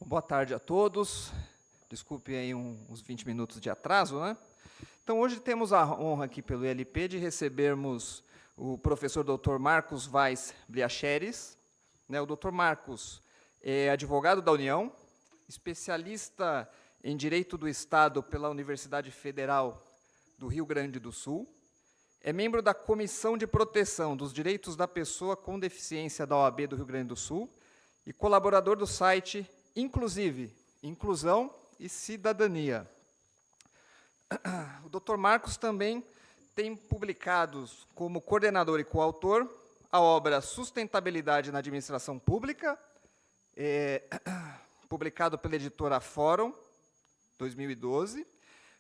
Boa tarde a todos. Desculpe aí uns 20 minutos de atraso, né? Então, hoje temos a honra aqui pelo ILP de recebermos o professor Dr. Marcos Vaz Briacheres. O Dr. Marcos é advogado da União, especialista em Direito do Estado pela Universidade Federal do Rio Grande do Sul, é membro da Comissão de Proteção dos Direitos da Pessoa com Deficiência da OAB do Rio Grande do Sul e colaborador do site Inclusive, Inclusão e Cidadania. O Dr. Marcos também tem publicado como coordenador e coautor a obra Sustentabilidade na Administração Pública, publicado pela editora Fórum, 2012,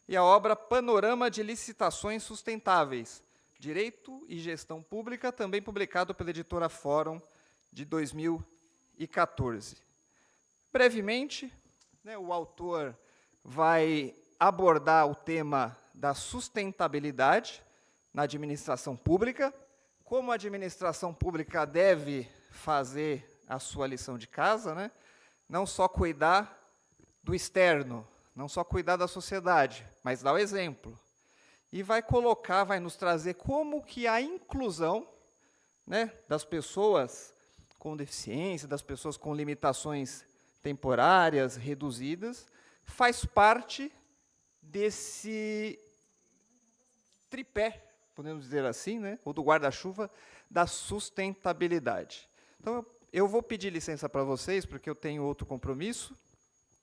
e a obra Panorama de Licitações Sustentáveis, Direito e Gestão Pública, também publicado pela editora Fórum, de 2014. Brevemente, o autor vai abordar o tema da sustentabilidade na administração pública, como a administração pública deve fazer a sua lição de casa, não só cuidar do externo, não só cuidar da sociedade, mas dar o exemplo. E vai nos trazer como que a inclusão das pessoas com deficiência, das pessoas com limitações temporárias, reduzidas, faz parte desse tripé, podemos dizer assim, ou do guarda-chuva da sustentabilidade. Então, eu vou pedir licença para vocês, porque eu tenho outro compromisso,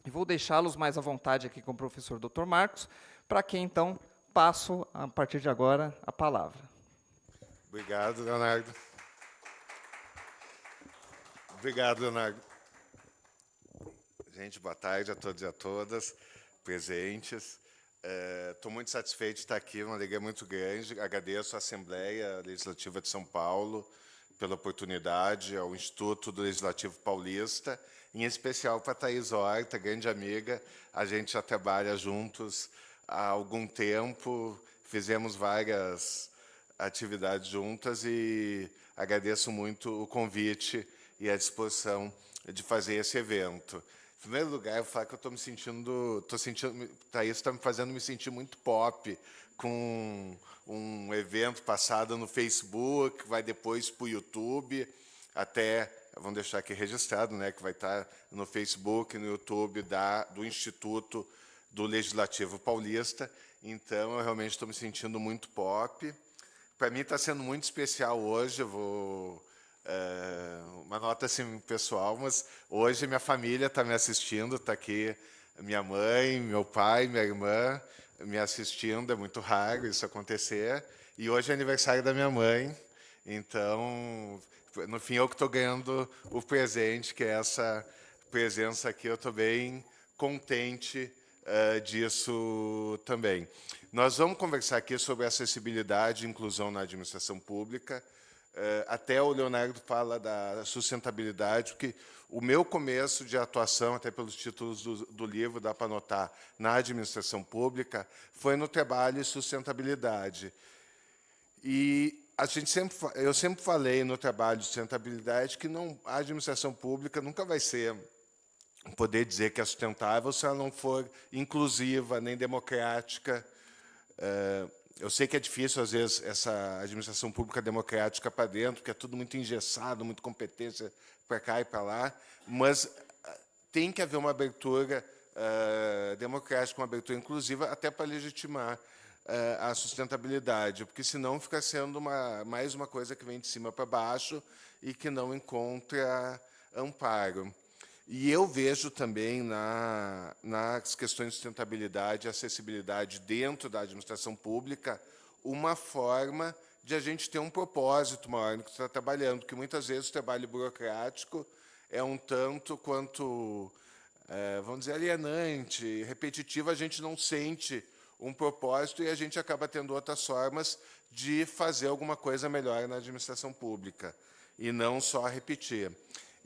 e vou deixá-los mais à vontade aqui com o professor Dr. Marcos, para quem, então, passo, a partir de agora, a palavra. Obrigado, Leonardo. Obrigado, Leonardo. Gente, boa tarde a todos e a todas presentes. Estou muito satisfeito de estar aqui, uma alegria muito grande. Agradeço à Assembleia Legislativa de São Paulo pela oportunidade, ao Instituto do Legislativo Paulista, em especial para a Thaís Horta, grande amiga. A gente já trabalha juntos há algum tempo, fizemos várias atividades juntas e agradeço muito o convite e a disposição de fazer esse evento. Em primeiro lugar, eu vou falar que eu estou Thaís está me fazendo me sentir muito pop com um evento passado no Facebook, vai depois para o YouTube, vamos deixar aqui registrado, que vai estar no Facebook, no YouTube do Instituto do Legislativo Paulista. Então, eu realmente estou me sentindo muito pop. Para mim está sendo muito especial hoje, eu vou... uma nota assim pessoal, mas hoje minha família está me assistindo, está aqui minha mãe, meu pai, minha irmã me assistindo, é muito raro isso acontecer, e hoje é aniversário da minha mãe, então, no fim, eu que estou ganhando o presente, que é essa presença aqui, eu estou bem contente disso também. Nós vamos conversar aqui sobre acessibilidade e inclusão na administração pública. Até o Leonardo fala da sustentabilidade, porque o meu começo de atuação, até pelos títulos do livro, dá para notar, na administração pública, foi no trabalho e sustentabilidade. E eu sempre falei no trabalho de sustentabilidade que a administração pública nunca vai poder dizer que é sustentável se ela não for inclusiva, nem democrática. Eu sei que é difícil, às vezes, essa administração pública democrática para dentro, porque é tudo muito engessado, muita competência para cá e para lá, mas tem que haver uma abertura democrática, uma abertura inclusiva, até para legitimar a sustentabilidade, porque senão fica sendo mais uma coisa que vem de cima para baixo e que não encontra amparo. E eu vejo também nas questões de sustentabilidade e acessibilidade dentro da administração pública uma forma de a gente ter um propósito maior no que está trabalhando, porque muitas vezes o trabalho burocrático é um tanto quanto, vamos dizer, alienante, repetitivo, a gente não sente um propósito e a gente acaba tendo outras formas de fazer alguma coisa melhor na administração pública, e não só repetir.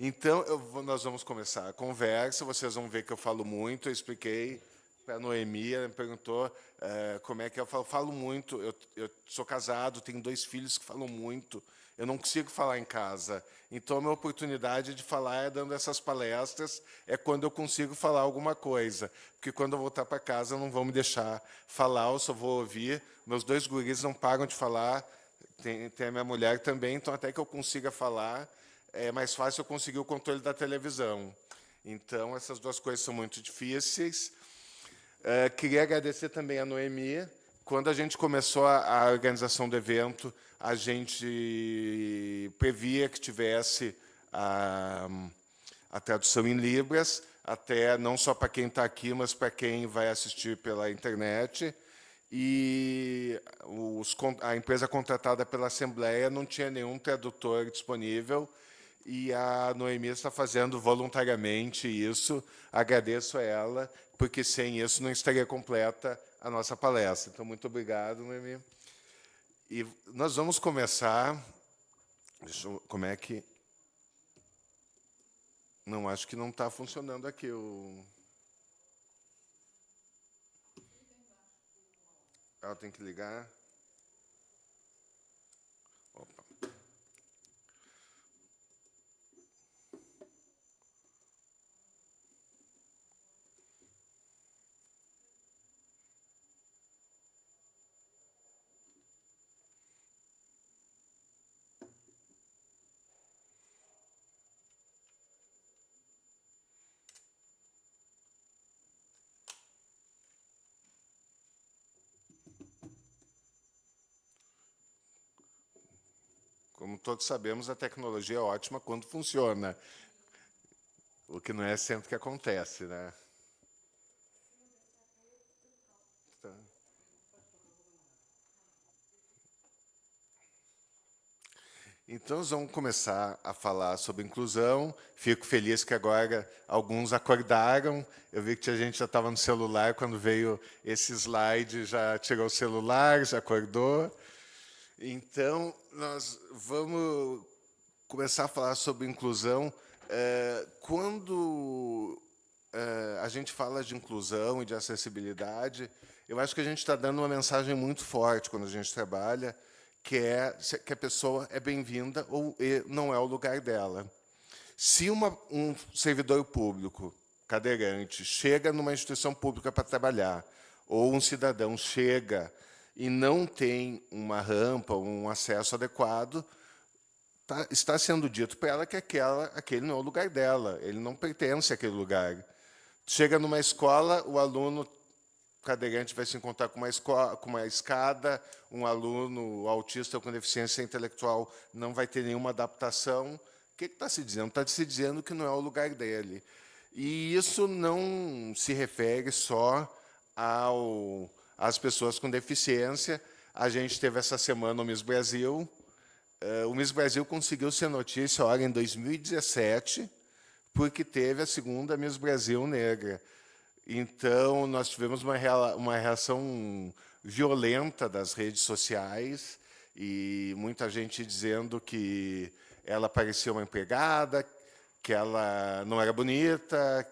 Então, nós vamos começar a conversa, vocês vão ver que eu falo muito, eu expliquei para a Noemi, ela me perguntou como é que eu falo muito, eu sou casado, tenho 2 filhos que falam muito, eu não consigo falar em casa. Então, a minha oportunidade de falar é dando essas palestras, é quando eu consigo falar alguma coisa. Porque quando eu voltar para casa, não vão me deixar falar, eu só vou ouvir. Meus 2 guris não param de falar, tem a minha mulher também, então até que eu consiga falar, é mais fácil eu conseguir o controle da televisão. Então, essas 2 coisas são muito difíceis. Queria agradecer também a Noemi. Quando a gente começou a organização do evento, a gente previa que tivesse a tradução em Libras, até não só para quem está aqui, mas para quem vai assistir pela internet. E a empresa contratada pela Assembleia não tinha nenhum tradutor disponível, e a Noemi está fazendo voluntariamente isso. Agradeço a ela, porque sem isso não estaria completa a nossa palestra. Então, muito obrigado, Noemi. E nós vamos começar... como é que... Não, acho que não está funcionando aqui o... Ela tem que ligar. Opa. Como todos sabemos, a tecnologia é ótima quando funciona, o que não é sempre que acontece, né? Tá. Então, nós vamos começar a falar sobre inclusão. Fico feliz que agora alguns acordaram. Eu vi que tinha gente que já estava no celular, quando veio esse slide, já tirou o celular, já acordou. Então, nós vamos começar a falar sobre inclusão. Quando a gente fala de inclusão e de acessibilidade, eu acho que a gente está dando uma mensagem muito forte quando a gente trabalha, que é que a pessoa é bem-vinda ou não é o lugar dela. Se um servidor público cadeirante chega numa instituição pública para trabalhar, ou um cidadão chega e não tem uma rampa, um acesso adequado, está sendo dito para ela que aquele não é o lugar dela, ele não pertence àquele lugar. Chega numa escola, o aluno cadeirante vai se encontrar com uma escada, um aluno autista com deficiência intelectual não vai ter nenhuma adaptação. O que está se dizendo? Está se dizendo que não é o lugar dele. E isso não se refere só às pessoas com deficiência. A gente teve essa semana o Miss Brasil. O Miss Brasil conseguiu ser notícia em 2017, porque teve a segunda Miss Brasil negra. Então, nós tivemos uma reação violenta das redes sociais, e muita gente dizendo que ela parecia uma empregada, que ela não era bonita.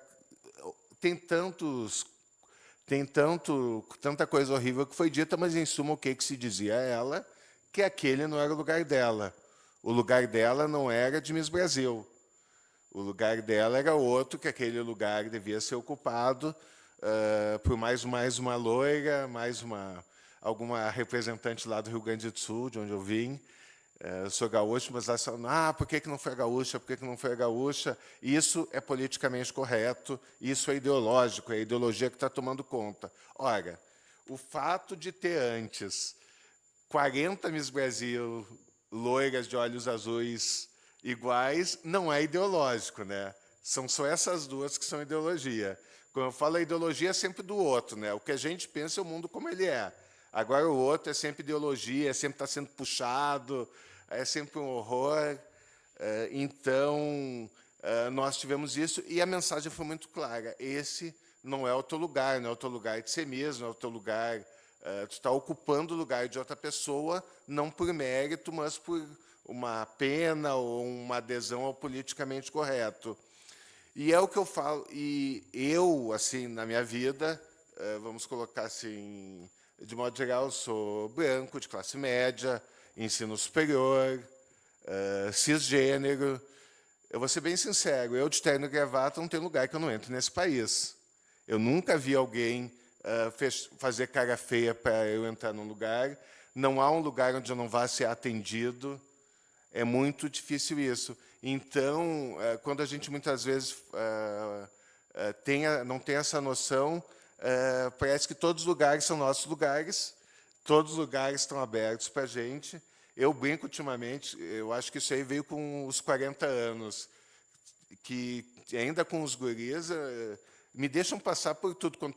Tanta coisa horrível que foi dita, mas, em suma, o que se dizia a ela? Que aquele não era o lugar dela. O lugar dela não era de Miss Brasil. O lugar dela era outro, que aquele lugar devia ser ocupado por mais uma loira, alguma representante lá do Rio Grande do Sul, de onde eu vim. Eu sou gaúcho, mas lá falam, por que não foi a gaúcha? Por que não foi a gaúcha? Isso é politicamente correto, isso é ideológico, é a ideologia que está tomando conta. Ora, o fato de ter antes 40 Miss Brasil loiras de olhos azuis iguais não é ideológico, né? São só essas duas que são ideologia. Quando eu falo a ideologia, é sempre do outro, né? O que a gente pensa é o mundo como ele é. Agora, o outro é sempre ideologia, sempre está sendo puxado, é sempre um horror. Então, nós tivemos isso, e a mensagem foi muito clara. Esse não é o teu lugar, não é o teu lugar de ser mesmo, não é o teu lugar... tu está ocupando o lugar de outra pessoa, não por mérito, mas por uma pena ou uma adesão ao politicamente correto. E é o que eu falo. E eu, assim, na minha vida, vamos colocar assim, de modo geral, eu sou branco, de classe média, ensino superior, cisgênero. Eu vou ser bem sincero, eu de terno e gravata não tem lugar que eu não entre nesse país. Eu nunca vi alguém fazer cara feia para eu entrar num lugar. Não há um lugar onde eu não vá ser atendido. É muito difícil isso. Então, quando a gente muitas vezes não tem essa noção, parece que todos os lugares são nossos lugares, todos os lugares estão abertos para a gente. Eu brinco ultimamente, eu acho que isso aí veio com os 40 anos, que ainda com os guris me deixam passar por tudo. Quando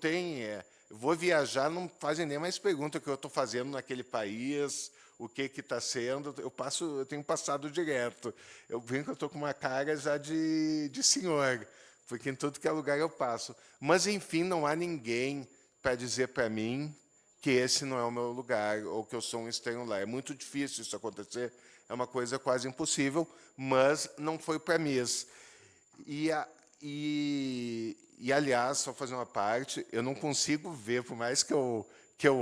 vou viajar, não fazem nem mais pergunta o que eu estou fazendo naquele país, o que está sendo. Eu tenho passado direto. Eu brinco que eu estou com uma cara já de senhor, porque em tudo que é lugar eu passo. Mas, enfim, não há ninguém para dizer para mim que esse não é o meu lugar, ou que eu sou um estranho lá. É muito difícil isso acontecer, é uma coisa quase impossível, mas não foi para mim. E, aliás, só fazer uma parte, eu não consigo ver, por mais que eu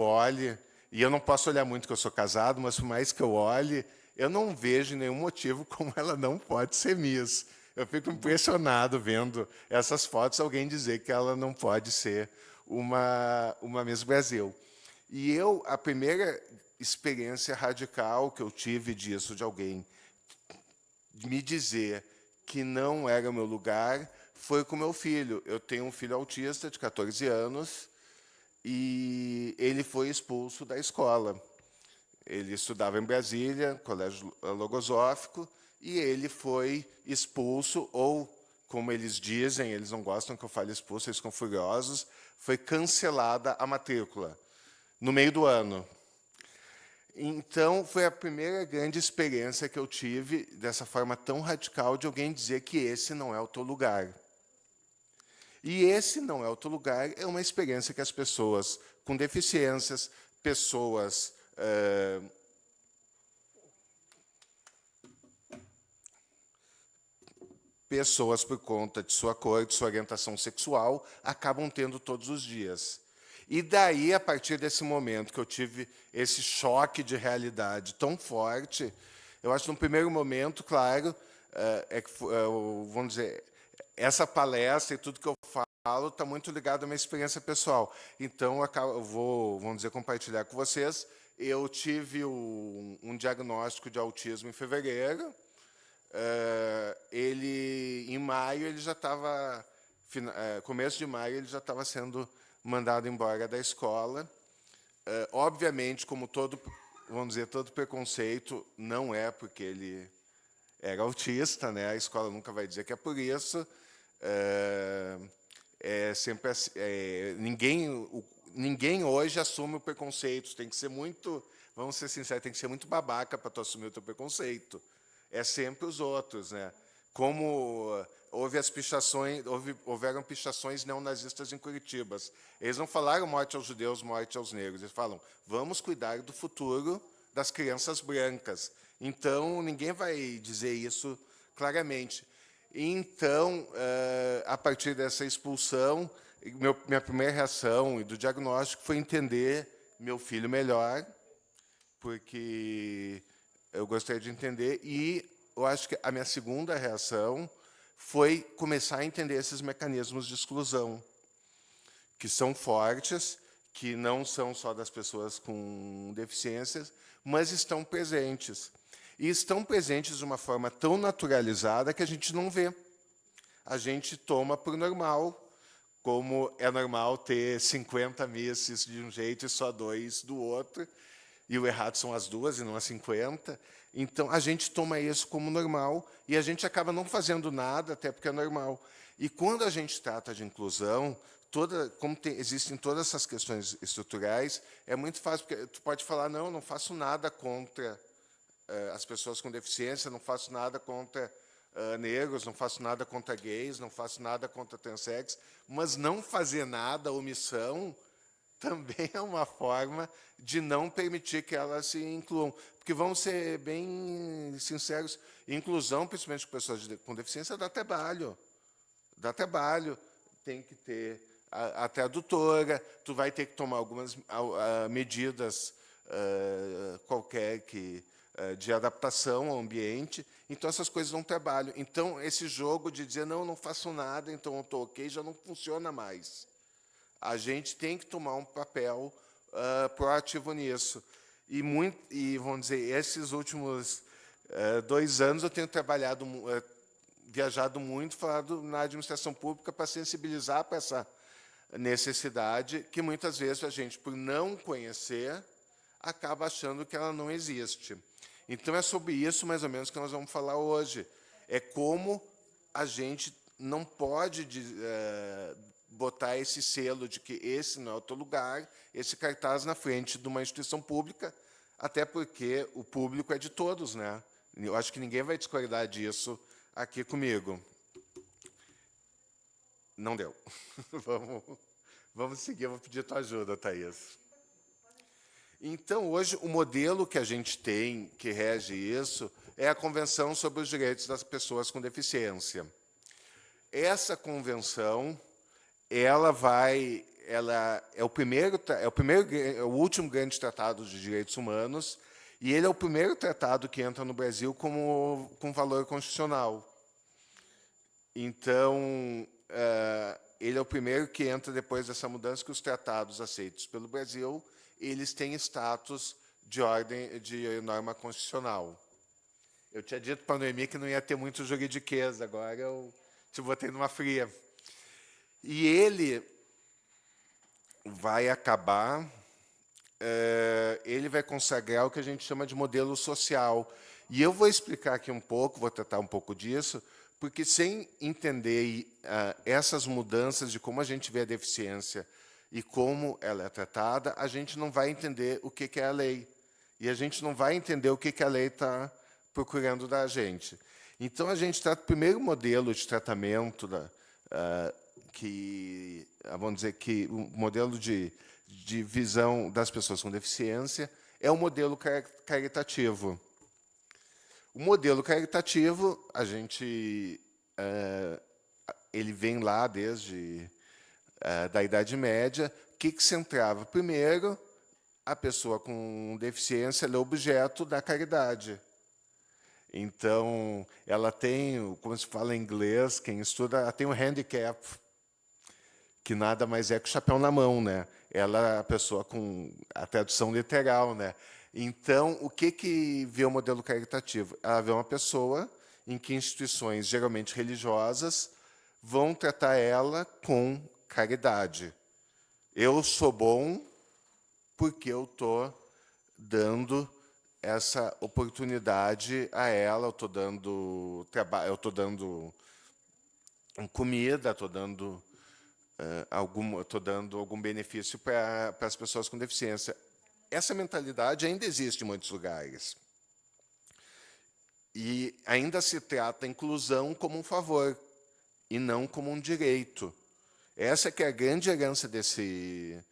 olhe, e eu não posso olhar muito que eu sou casado, mas por mais que eu olhe, eu não vejo nenhum motivo como ela não pode ser Miss. Eu fico impressionado vendo essas fotos, alguém dizer que ela não pode ser uma Miss Brasil. E a primeira experiência radical que eu tive disso, de alguém me dizer que não era o meu lugar, foi com meu filho. Eu tenho um filho autista de 14 anos e ele foi expulso da escola. Ele estudava em Brasília, colégio logosófico, e ele foi expulso, ou, como eles dizem, eles não gostam que eu fale expulso, eles ficam furiosos, foi cancelada a matrícula no meio do ano. Então, foi a primeira grande experiência que eu tive, dessa forma tão radical, de alguém dizer que esse não é o teu lugar. E esse não é o teu lugar é uma experiência que as pessoas com deficiências, pessoas por conta de sua cor, de sua orientação sexual, acabam tendo todos os dias. E daí, a partir desse momento que eu tive esse choque de realidade tão forte, eu acho que, no primeiro momento, claro, vamos dizer, essa palestra e tudo que eu falo está muito ligado à minha experiência pessoal. Então, eu vou, vamos dizer, compartilhar com vocês. Eu tive um diagnóstico de autismo em fevereiro. Em maio, ele já estava, começo de maio, ele já estava sendo mandado embora da escola. Obviamente, como todo, vamos dizer, todo preconceito, não é porque ele era autista, né? A escola nunca vai dizer que é por isso. Sempre ninguém hoje assume o preconceito. Tem que ser muito, vamos ser sinceros, tem que ser muito babaca para tu assumir o teu preconceito. É sempre os outros, né? Como houveram pichações neonazistas em Curitiba. Eles não falaram morte aos judeus, morte aos negros. Eles falam, vamos cuidar do futuro das crianças brancas. Então, ninguém vai dizer isso claramente. Então, a partir dessa expulsão, minha primeira reação e do diagnóstico foi entender meu filho melhor, porque eu gostaria de entender, e eu acho que a minha segunda reação foi começar a entender esses mecanismos de exclusão, que são fortes, que não são só das pessoas com deficiências, mas estão presentes. E estão presentes de uma forma tão naturalizada que a gente não vê. A gente toma por normal, como é normal ter 50 misses de um jeito e só 2 do outro, e o errado são as 2 e não as 50. Então, a gente toma isso como normal e a gente acaba não fazendo nada, até porque é normal. E quando a gente trata de inclusão, existem todas essas questões estruturais, é muito fácil, porque tu pode falar, não faço nada contra as pessoas com deficiência, não faço nada contra negros, não faço nada contra gays, não faço nada contra transexuais, mas não fazer nada, omissão, também é uma forma de não permitir que elas se incluam. Porque, vamos ser bem sinceros, inclusão, principalmente com pessoas com deficiência, dá trabalho. Dá trabalho. Tem que ter a tradutora, tu vai ter que tomar algumas medidas qualquer de adaptação ao ambiente. Então, essas coisas não trabalham. Então, esse jogo de dizer, não, eu não faço nada, então eu estou ok, já não funciona mais. A gente tem que tomar um papel proativo nisso. E, vamos dizer, esses últimos 2 anos eu tenho trabalhado, viajado muito, falado na administração pública para sensibilizar para essa necessidade que, muitas vezes, a gente, por não conhecer, acaba achando que ela não existe. Então, é sobre isso, mais ou menos, que nós vamos falar hoje. É como a gente não pode botar esse selo de que esse não é o teu lugar, esse cartaz na frente de uma instituição pública, até porque o público é de todos, né? Eu acho que ninguém vai discordar disso aqui comigo. Não deu. Vamos seguir, eu vou pedir a tua ajuda, Thaís. Então, hoje, o modelo que a gente tem, que rege isso, é a Convenção sobre os Direitos das Pessoas com Deficiência. Essa convenção, ela é o último grande tratado de direitos humanos, e ele é o primeiro tratado que entra no Brasil com valor constitucional. Então, ele é o primeiro que entra depois dessa mudança, que os tratados aceitos pelo Brasil, eles têm status de ordem de norma constitucional. Eu tinha dito para a Noemi que não ia ter muito juridiquês, agora eu te botei numa fria. E ele vai acabar, ele vai consagrar o que a gente chama de modelo social. E eu vou explicar aqui um pouco, vou tratar um pouco disso, porque sem entender essas mudanças de como a gente vê a deficiência e como ela é tratada, a gente não vai entender o que é a lei. E a gente não vai entender o que a lei está procurando da gente. Então, a gente trata o primeiro modelo de tratamento, vamos dizer que o modelo de visão das pessoas com deficiência é o modelo caritativo. O modelo caritativo, ele vem lá desde da Idade Média. O que se centrava? Primeiro, a pessoa com deficiência é objeto da caridade. Então, ela tem, como se fala em inglês, quem estuda, ela tem um handicap, que nada mais é que o chapéu na mão, né? Ela é a pessoa com a tradução literal, né? Então, o que vê o modelo caritativo? Ela vê uma pessoa em que instituições, geralmente religiosas, vão tratar ela com caridade. Eu sou bom porque eu estou dando essa oportunidade a ela, eu estou dando trabalho, eu estou dando comida, estou dando algum benefício para as pessoas com deficiência. Essa mentalidade ainda existe em muitos lugares. E ainda se trata a inclusão como um favor e não como um direito. Essa que é a grande herança desse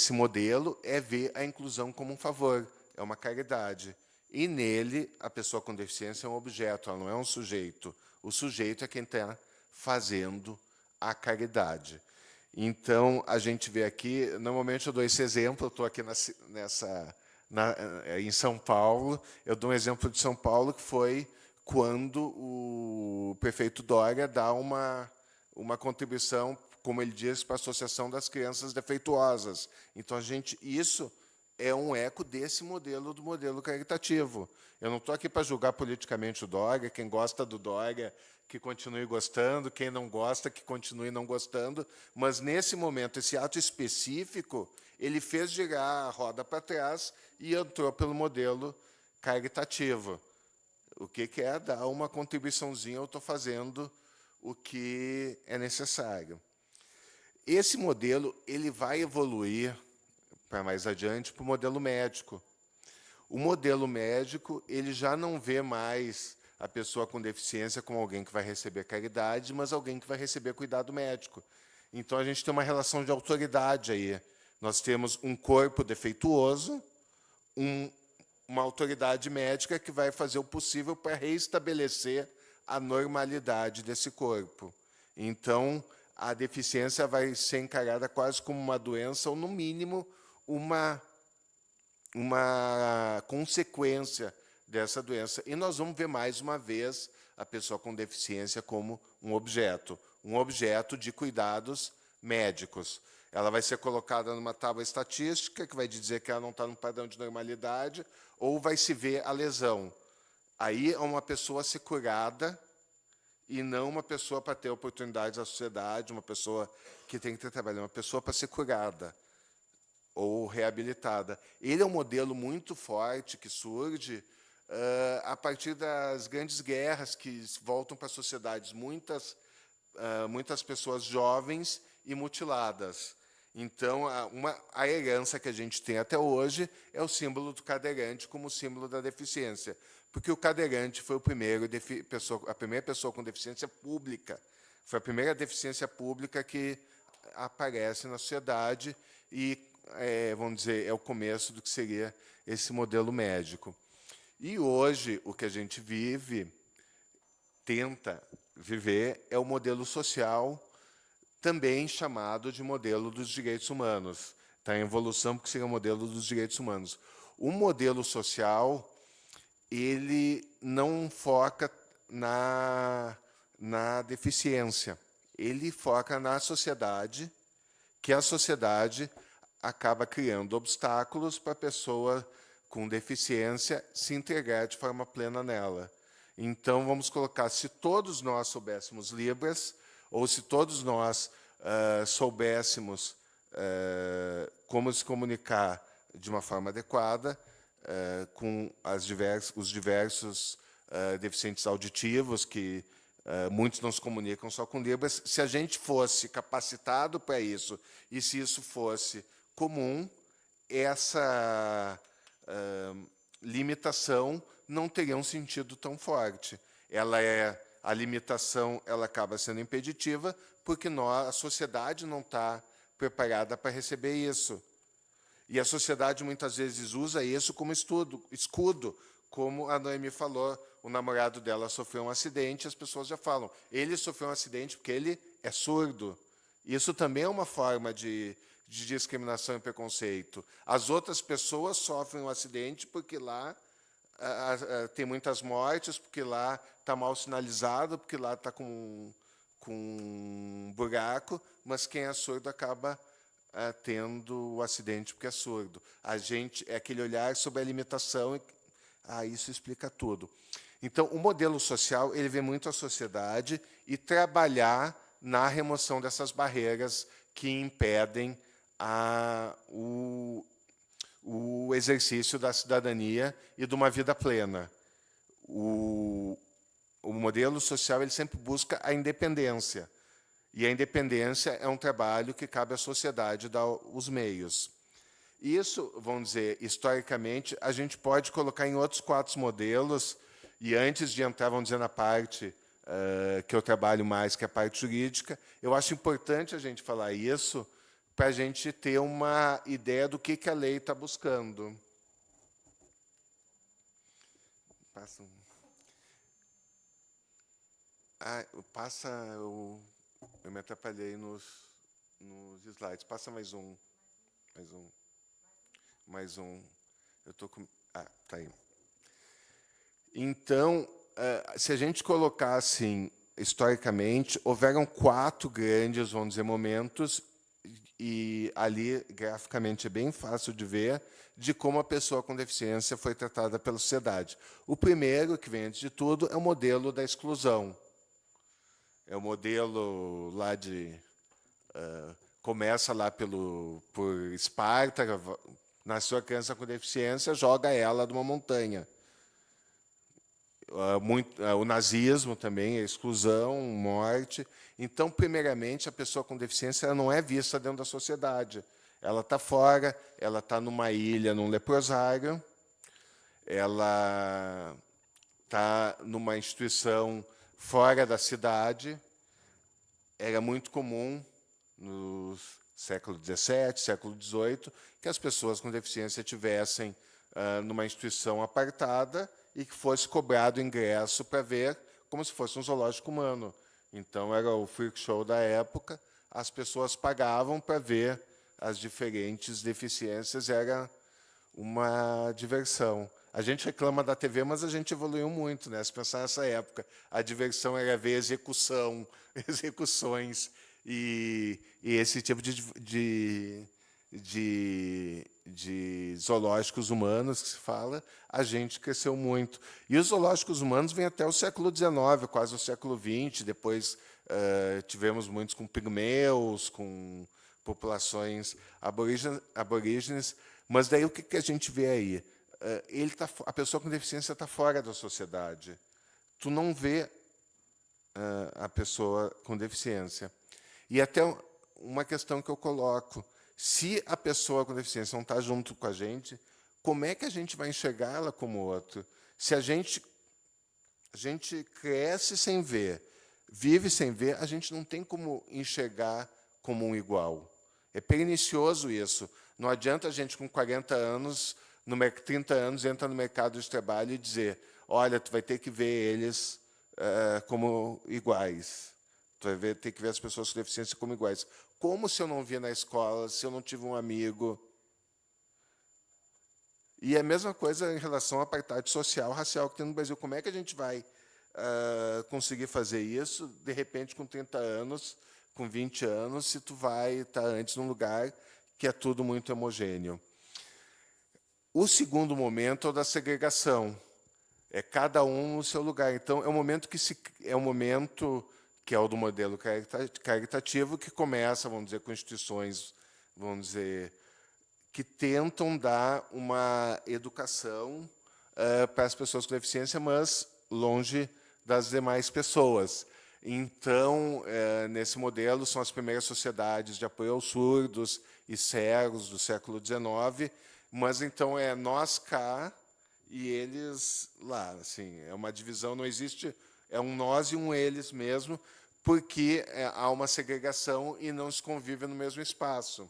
modelo, é ver a inclusão como um favor, é uma caridade. E nele, a pessoa com deficiência é um objeto, ela não é um sujeito. O sujeito é quem está fazendo a caridade. Então, a gente vê aqui, normalmente eu dou esse exemplo, eu estou aqui em São Paulo, eu dou um exemplo de São Paulo, que foi quando o prefeito Dória dá uma contribuição, como ele diz, para a Associação das Crianças Defeituosas. Então, isso é um eco desse modelo, do modelo caritativo. Eu não estou aqui para julgar politicamente o Dória, quem gosta do Dória, que continue gostando, quem não gosta, que continue não gostando, mas, nesse momento, esse ato específico, ele fez girar a roda para trás e entrou pelo modelo caritativo. O que é dar uma contribuiçãozinha, eu estou fazendo o que é necessário. Esse modelo ele vai evoluir para mais adiante para o modelo médico. O modelo médico ele já não vê mais a pessoa com deficiência como alguém que vai receber caridade, mas alguém que vai receber cuidado médico. Então, a gente tem uma relação de autoridade aí. Nós temos um corpo defeituoso, uma autoridade médica que vai fazer o possível para reestabelecer a normalidade desse corpo. Então, a deficiência vai ser encarada quase como uma doença, ou, no mínimo, uma consequência dessa doença. E nós vamos ver, mais uma vez, a pessoa com deficiência como um objeto de cuidados médicos. Ela vai ser colocada numa tábua estatística, que vai dizer que ela não está no padrão de normalidade, ou vai se ver a lesão. Aí é uma pessoa a ser curada, e não uma pessoa para ter oportunidades na sociedade, uma pessoa que tem que ter trabalho, uma pessoa para ser curada ou reabilitada. Ele é um modelo muito forte que surge a partir das grandes guerras que voltam para as sociedades, muitas pessoas jovens e mutiladas. Então, a herança que a gente tem até hoje é o símbolo do cadeirante como símbolo da deficiência, porque o cadeirante foi a primeira pessoa com deficiência pública, foi a primeira deficiência pública que aparece na sociedade e, vamos dizer, é o começo do que seria esse modelo médico. E hoje, o que a gente tenta viver, é o modelo social, também chamado de modelo dos direitos humanos. Está em evolução, porque seria o modelo dos direitos humanos. O modelo social, ele não foca na deficiência, ele foca na sociedade, que a sociedade acaba criando obstáculos para a pessoa com deficiência se integrar de forma plena nela. Então, vamos colocar, se todos nós soubéssemos Libras, ou se todos nós soubéssemos como se comunicar de uma forma adequada com os diversos deficientes auditivos, que muitos não se comunicam só com Libras, se a gente fosse capacitado para isso, e se isso fosse comum, essa limitação não teria um sentido tão forte. A limitação ela acaba sendo impeditiva, porque a sociedade não está preparada para receber isso. E a sociedade, muitas vezes, usa isso como escudo. Como a Noemi falou, o namorado dela sofreu um acidente, as pessoas já falam, ele sofreu um acidente porque ele é surdo. Isso também é uma forma de discriminação e preconceito. As outras pessoas sofrem um acidente porque lá tem muitas mortes, porque lá está mal sinalizado, porque lá está com um buraco, mas quem é surdo acaba tendo o acidente porque é surdo. A gente é aquele olhar sobre a limitação, isso explica tudo. Então, o modelo social, ele vê muito a sociedade e trabalhar na remoção dessas barreiras que impedem o exercício da cidadania e de uma vida plena. O modelo social ele sempre busca a independência. E a independência é um trabalho que cabe à sociedade dar os meios. Isso, vamos dizer, historicamente, a gente pode colocar em outros 4 modelos, e antes de entrar, vamos dizer, na parte que eu trabalho mais, que é a parte jurídica, eu acho importante a gente falar isso para a gente ter uma ideia do que a lei está buscando. Eu me atrapalhei nos slides. Passa mais um. Eu estou com... tá aí. Então, se a gente colocar assim, historicamente, houveram 4 grandes, vamos dizer, momentos, e ali, graficamente, é bem fácil de ver, de como a pessoa com deficiência foi tratada pela sociedade. O primeiro, que vem antes de tudo, é o modelo da exclusão. É o modelo lá começa lá por Esparta, nasceu a criança com deficiência, joga ela de uma montanha. O nazismo também, a exclusão, morte. Então, primeiramente, a pessoa com deficiência ela não é vista dentro da sociedade. Ela está fora, ela está numa ilha, num leprosário, ela está numa instituição fora da cidade. Era muito comum, no século XVII, século XVIII, que as pessoas com deficiência tivessem numa instituição apartada e que fosse cobrado ingresso para ver, como se fosse um zoológico humano. Então, era o freak show da época, as pessoas pagavam para ver as diferentes deficiências, era uma diversão. A gente reclama da TV, mas a gente evoluiu muito, né? Se pensar nessa época, a diversão era ver execução, execuções e esse tipo de zoológicos humanos que se fala, a gente cresceu muito. E os zoológicos humanos vêm até o século XIX, quase o século XX. Depois tivemos muitos com pigmeus, com populações aborígenes. Mas daí o que a gente vê aí? A pessoa com deficiência está fora da sociedade. Tu não vê a pessoa com deficiência. E até uma questão que eu coloco: se a pessoa com deficiência não está junto com a gente, como é que a gente vai enxergá-la como outro? Se a gente cresce sem ver, vive sem ver, a gente não tem como enxergar como um igual. É pernicioso isso. Não adianta a gente, com 40 anos, 30 anos, entra no mercado de trabalho e dizer: olha, tu vai ter que ver eles como iguais. Tu vai ter que ver as pessoas com deficiência como iguais. Como se eu não via na escola, se eu não tive um amigo? E a mesma coisa em relação à apartheid social, racial que tem no Brasil. Como é que a gente vai conseguir fazer isso, de repente, com 30 anos, com 20 anos, se tu vai estar antes num lugar que é tudo muito homogêneo? O segundo momento é o da segregação. É cada um no seu lugar. Então, é um momento que é o do modelo caritativo, que começa, vamos dizer, com instituições, vamos dizer, que tentam dar uma educação para as pessoas com deficiência, mas longe das demais pessoas. Então, nesse modelo, são as primeiras sociedades de apoio aos surdos e cegos do século XIX, mas então é nós cá e eles lá. Assim, é uma divisão, não existe, é um nós e um eles mesmo, porque há uma segregação e não se convive no mesmo espaço.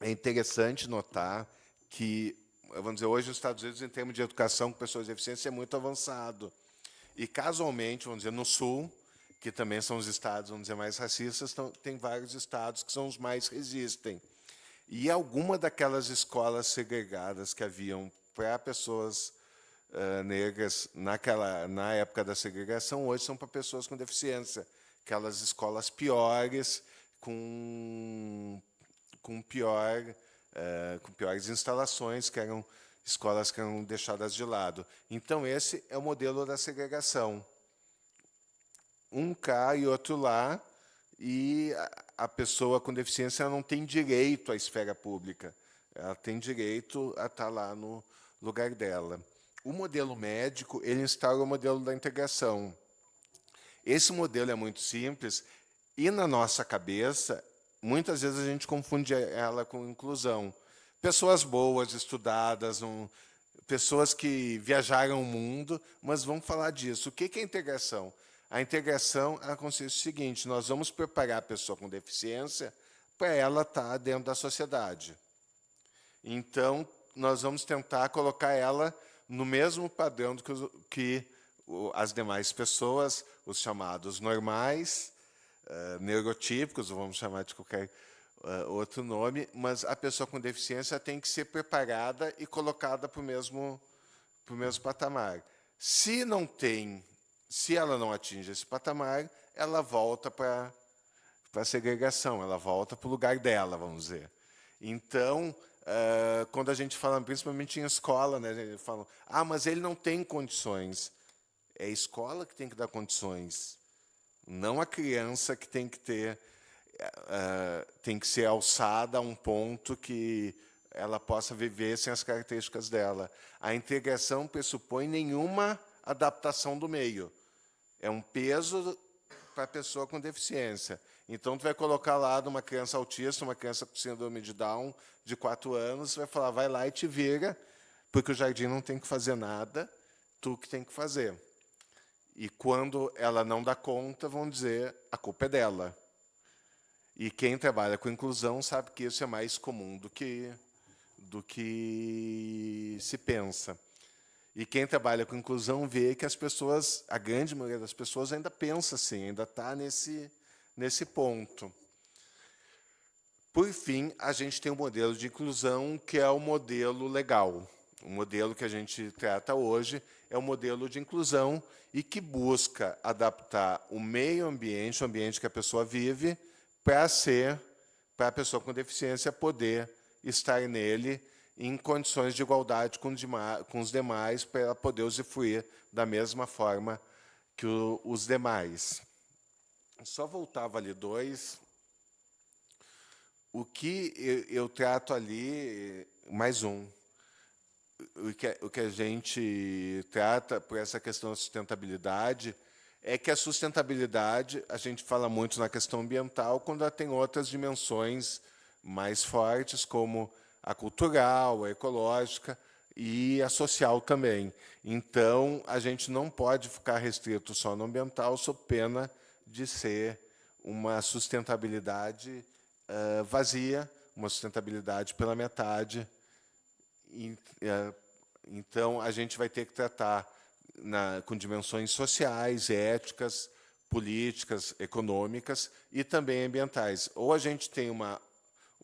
É interessante notar que, vamos dizer, hoje os Estados Unidos, em termos de educação com pessoas com deficiência, é muito avançado. E, casualmente, vamos dizer, no Sul, que também são os estados, vamos dizer, mais racistas, tem vários estados que são os mais resistem. E alguma daquelas escolas segregadas que haviam para pessoas negras na época da segregação, hoje são para pessoas com deficiência. Aquelas escolas piores, com piores instalações, que eram escolas que eram deixadas de lado. Então, esse é o modelo da segregação. Um cá e outro lá, e a pessoa com deficiência não tem direito à esfera pública. Ela tem direito a estar lá no lugar dela. O modelo médico, ele instaura o modelo da integração. Esse modelo é muito simples, e na nossa cabeça, muitas vezes a gente confunde ela com inclusão. Pessoas boas, estudadas, pessoas que viajaram o mundo, mas vamos falar disso. O que é integração? A integração consiste no seguinte: nós vamos preparar a pessoa com deficiência para ela estar dentro da sociedade. Então, nós vamos tentar colocar ela no mesmo padrão que as demais pessoas, os chamados normais, neurotípicos, vamos chamar de qualquer outro nome, mas a pessoa com deficiência tem que ser preparada e colocada para o mesmo patamar. Se ela não atinge esse patamar, ela volta para a segregação, ela volta para o lugar dela, vamos dizer. Então, quando a gente fala, principalmente em escola, né, a gente fala: mas ele não tem condições. É a escola que tem que dar condições, não a criança que tem que ser alçada a um ponto que ela possa viver sem as características dela. A integração pressupõe nenhuma adaptação do meio. É um peso para a pessoa com deficiência. Então, tu vai colocar lá de uma criança autista, uma criança com síndrome de Down, de 4 anos, você vai falar: vai lá e te vira, porque o jardim não tem que fazer nada, tu que tem que fazer. E quando ela não dá conta, vão dizer: a culpa é dela. E quem trabalha com inclusão sabe que isso é mais comum do que se pensa. E quem trabalha com inclusão vê que as pessoas, a grande maioria das pessoas ainda pensa assim, ainda está nesse ponto. Por fim, a gente tem um modelo de inclusão que é o modelo legal. O modelo que a gente trata hoje é o modelo de inclusão e que busca adaptar o meio ambiente, o ambiente que a pessoa vive, para a pessoa com deficiência poder estar nele em condições de igualdade com os demais, para ela poder usufruir da mesma forma que os demais. Só voltava ali 2. O que eu trato ali, mais um, o que a gente trata por essa questão da sustentabilidade é que a sustentabilidade, a gente fala muito na questão ambiental, quando ela tem outras dimensões mais fortes, como a cultural, a ecológica e a social também. Então, a gente não pode ficar restrito só no ambiental, sob pena de ser uma sustentabilidade vazia, uma sustentabilidade pela metade. Então, a gente vai ter que tratar com dimensões sociais, éticas, políticas, econômicas e também ambientais. Ou a gente tem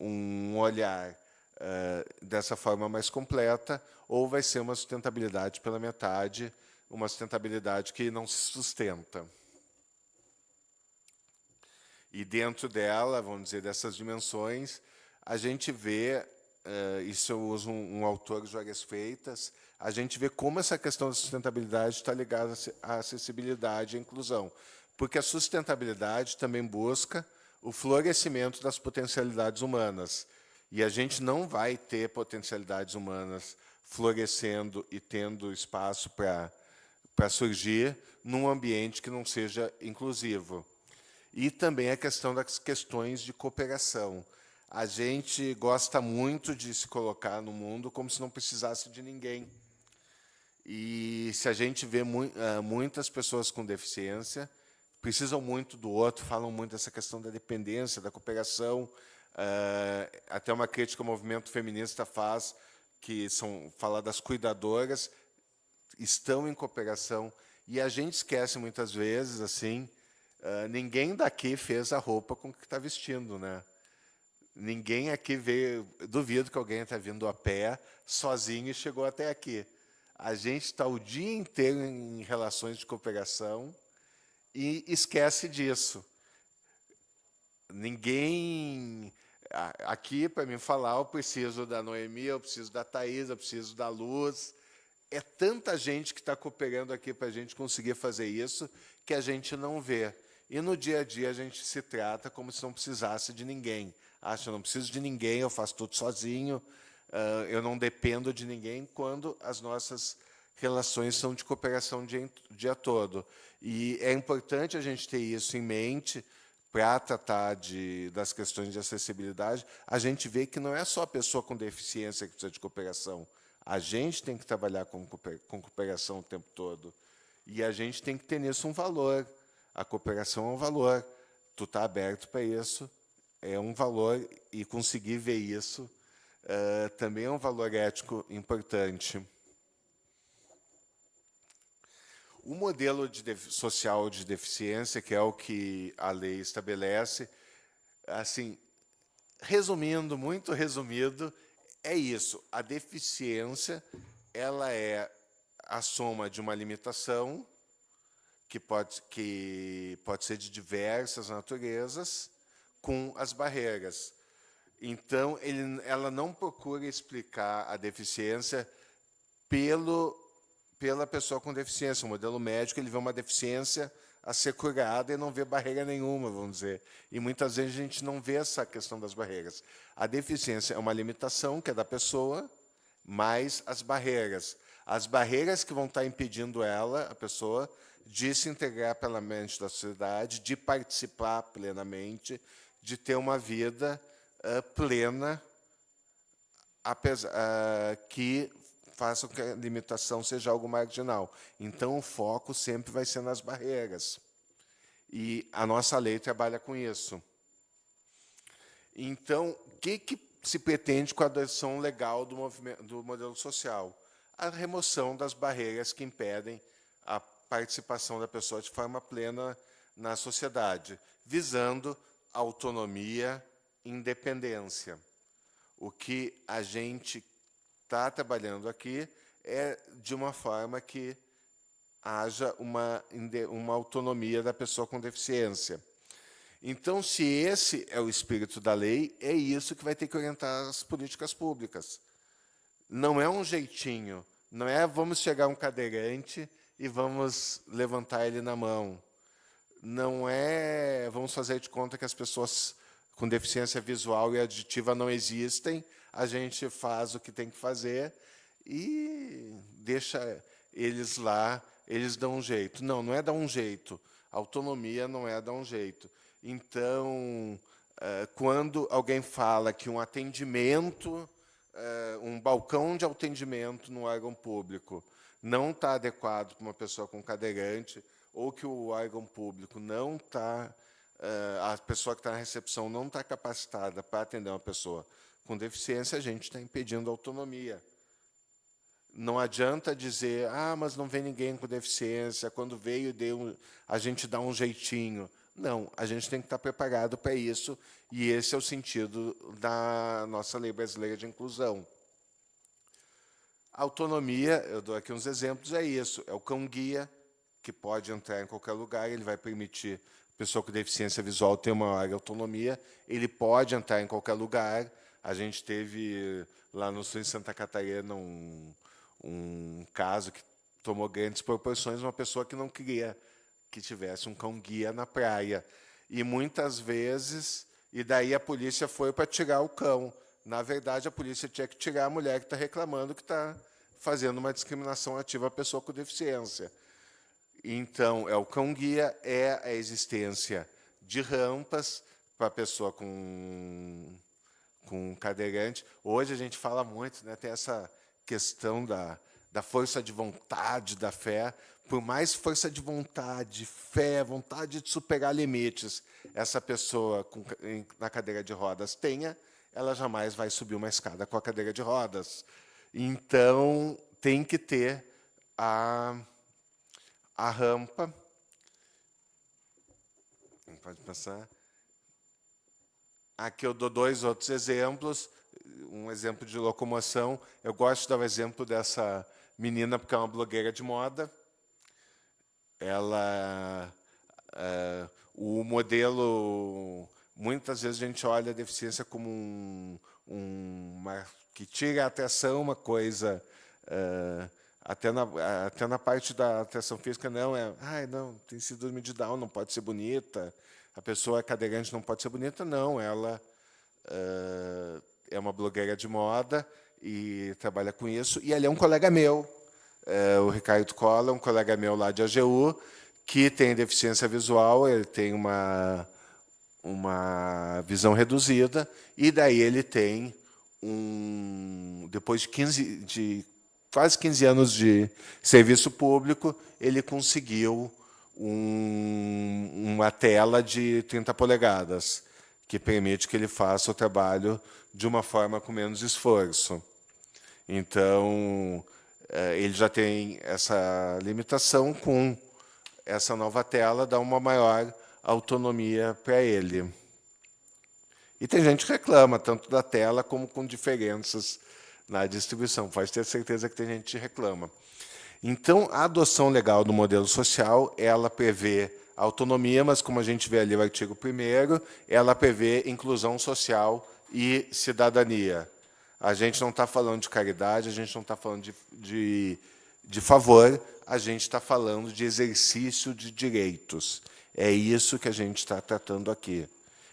um olhar dessa forma mais completa, ou vai ser uma sustentabilidade pela metade, uma sustentabilidade que não se sustenta. E dentro dela, vamos dizer, dessas dimensões, a gente vê, isso eu uso um autor, Joaquim Freitas, a gente vê como essa questão da sustentabilidade está ligada à acessibilidade e à inclusão. Porque a sustentabilidade também busca o florescimento das potencialidades humanas. E a gente não vai ter potencialidades humanas florescendo e tendo espaço para surgir num ambiente que não seja inclusivo. E também a questão das questões de cooperação. A gente gosta muito de se colocar no mundo como se não precisasse de ninguém. E se a gente vê muitas pessoas com deficiência, precisam muito do outro, falam muito dessa questão da dependência, da cooperação. Até uma crítica que o movimento feminista faz, que fala das cuidadoras, estão em cooperação. E a gente esquece muitas vezes, assim, ninguém daqui fez a roupa com que está vestindo, né? Ninguém aqui veio, duvido que alguém está vindo a pé, sozinho, e chegou até aqui. A gente está o dia inteiro em relações de cooperação e esquece disso. Ninguém... Aqui, para mim falar, eu preciso da Noemi, eu preciso da Thaís, eu preciso da Luz. É tanta gente que está cooperando aqui para a gente conseguir fazer isso que a gente não vê. E no dia a dia a gente se trata como se não precisasse de ninguém. Acho, eu não preciso de ninguém, eu faço tudo sozinho, eu não dependo de ninguém, quando as nossas relações são de cooperação o dia todo. E é importante a gente ter isso em mente para tratar das questões de acessibilidade. A gente vê que não é só a pessoa com deficiência que precisa de cooperação. A gente tem que trabalhar com cooperação o tempo todo. E a gente tem que ter nisso um valor. A cooperação é um valor. Tu está aberto para isso, é um valor, e conseguir ver isso também é um valor ético importante. O modelo social de deficiência, que é o que a lei estabelece, assim, resumindo, muito resumido, é isso. A deficiência, ela é a soma de uma limitação, que pode ser de diversas naturezas, com as barreiras. Então, ela não procura explicar a deficiência pela pessoa com deficiência. O modelo médico, ele vê uma deficiência a ser curada e não vê barreira nenhuma, vamos dizer. E muitas vezes a gente não vê essa questão das barreiras. A deficiência é uma limitação que é da pessoa, mais as barreiras. As barreiras que vão estar impedindo a pessoa, de se integrar plenamente da sociedade, de participar plenamente, de ter uma vida plena, que faça com que a limitação seja algo marginal. Então, o foco sempre vai ser nas barreiras. E a nossa lei trabalha com isso. Então, o que se pretende com a adoção legal do modelo social? a remoção das barreiras que impedem a participação da pessoa de forma plena na sociedade, visando autonomia e independência. O que a gente está trabalhando aqui é de uma forma que haja uma autonomia da pessoa com deficiência. Então, se esse é o espírito da lei, é isso que vai ter que orientar as políticas públicas. Não é um jeitinho, não é vamos chegar um cadeirante e vamos levantar ele na mão. Não é vamos fazer de conta que as pessoas com deficiência visual e auditiva não existem, a gente faz o que tem que fazer e deixa eles lá, eles dão um jeito. Não, não é dar um jeito. Autonomia não é dar um jeito. Então, quando alguém fala que um atendimento, um balcão de atendimento no órgão público não está adequado para uma pessoa com cadeirante, ou que o órgão público não está, a pessoa que está na recepção não está capacitada para atender uma pessoa com deficiência, a gente está impedindo a autonomia. Não adianta dizer, mas não vem ninguém com deficiência, quando veio, a gente dá um jeitinho. Não, a gente tem que estar preparado para isso, e esse é o sentido da nossa Lei Brasileira de Inclusão. A autonomia, eu dou aqui uns exemplos, é isso, é o cão-guia, que pode entrar em qualquer lugar, ele vai permitir a pessoa com deficiência visual ter uma maior autonomia, ele pode entrar em qualquer lugar. A gente teve, lá no sul, em Santa Catarina, um caso que tomou grandes proporções, uma pessoa que não queria que tivesse um cão-guia na praia. E, muitas vezes, e daí a polícia foi para tirar o cão. Na verdade, a polícia tinha que tirar a mulher que está reclamando que está fazendo uma discriminação ativa à pessoa com deficiência. Então, é o cão-guia, é a existência de rampas para a pessoa com cadeirante. Hoje a gente fala muito, né, tem essa questão da força de vontade, da fé. Por mais força de vontade, fé, vontade de superar limites, essa pessoa na cadeira de rodas tenha, ela jamais vai subir uma escada com a cadeira de rodas. Então, tem que ter a rampa. Pode passar. Aqui eu dou dois outros exemplos. Um exemplo de locomoção. Eu gosto de dar o exemplo dessa menina, porque é uma blogueira de moda. Ela, o modelo, muitas vezes a gente olha a deficiência como uma que tira a atenção, uma coisa, até na parte da atenção física, não, não, tem síndrome de Down, não pode ser bonita, a pessoa cadeirante não pode ser bonita, não, ela é uma blogueira de moda e trabalha com isso, e ele é um colega meu, o Ricardo Cola, um colega meu lá de AGU, que tem deficiência visual, ele tem uma visão reduzida, e daí ele tem, depois de quase 15 anos de serviço público, ele conseguiu uma tela de 30 polegadas, que permite que ele faça o trabalho de uma forma com menos esforço. Então, ele já tem essa limitação, com essa nova tela, dá uma maior autonomia para ele. E tem gente que reclama, tanto da tela como com diferenças na distribuição. Pode ter certeza que tem gente que reclama. Então, a adoção legal do modelo social, ela prevê autonomia, mas, como a gente vê ali no artigo 1º, ela prevê inclusão social e cidadania. A gente não está falando de caridade, a gente não está falando de favor, a gente está falando de exercício de direitos. É isso que a gente está tratando aqui.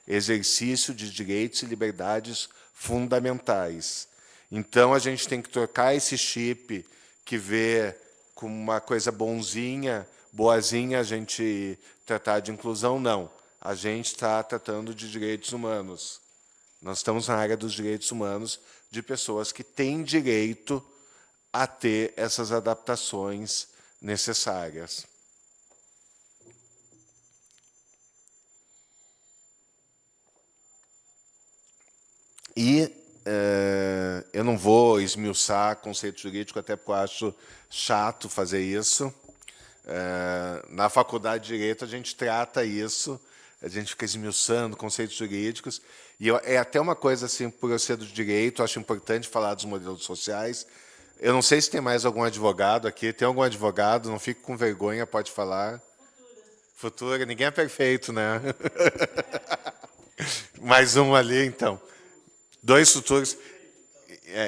Exercício de direitos e liberdades fundamentais. Então, a gente tem que trocar esse chip que vê como uma coisa bonzinha, boazinha, a gente tratar de inclusão, não. A gente está tratando de direitos humanos. Nós estamos na área dos direitos humanos de pessoas que têm direito a ter essas adaptações necessárias. E eu não vou esmiuçar conceito jurídico, até porque eu acho chato fazer isso. Na faculdade de Direito, a gente trata isso, a gente fica esmiuçando conceitos jurídicos, e é até uma coisa, assim, por eu ser do direito, acho importante falar dos modelos sociais. Eu não sei se tem mais algum advogado aqui. Tem algum advogado? Não fique com vergonha, pode falar. Futura, ninguém é perfeito, né? Mais um ali, então. 2 futuros.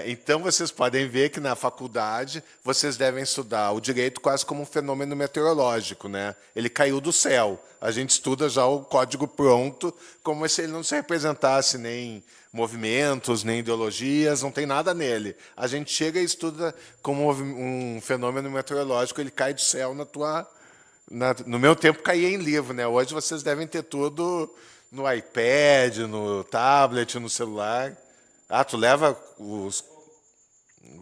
Então, vocês podem ver que na faculdade vocês devem estudar o direito quase como um fenômeno meteorológico, né? Ele caiu do céu. A gente estuda já o código pronto, como se ele não se representasse nem movimentos, nem ideologias, não tem nada nele. A gente chega e estuda como um fenômeno meteorológico, ele cai do céu na tua... No meu tempo caía em livro, né? Hoje vocês devem ter tudo no iPad, no tablet, no celular. Ah, tu leva o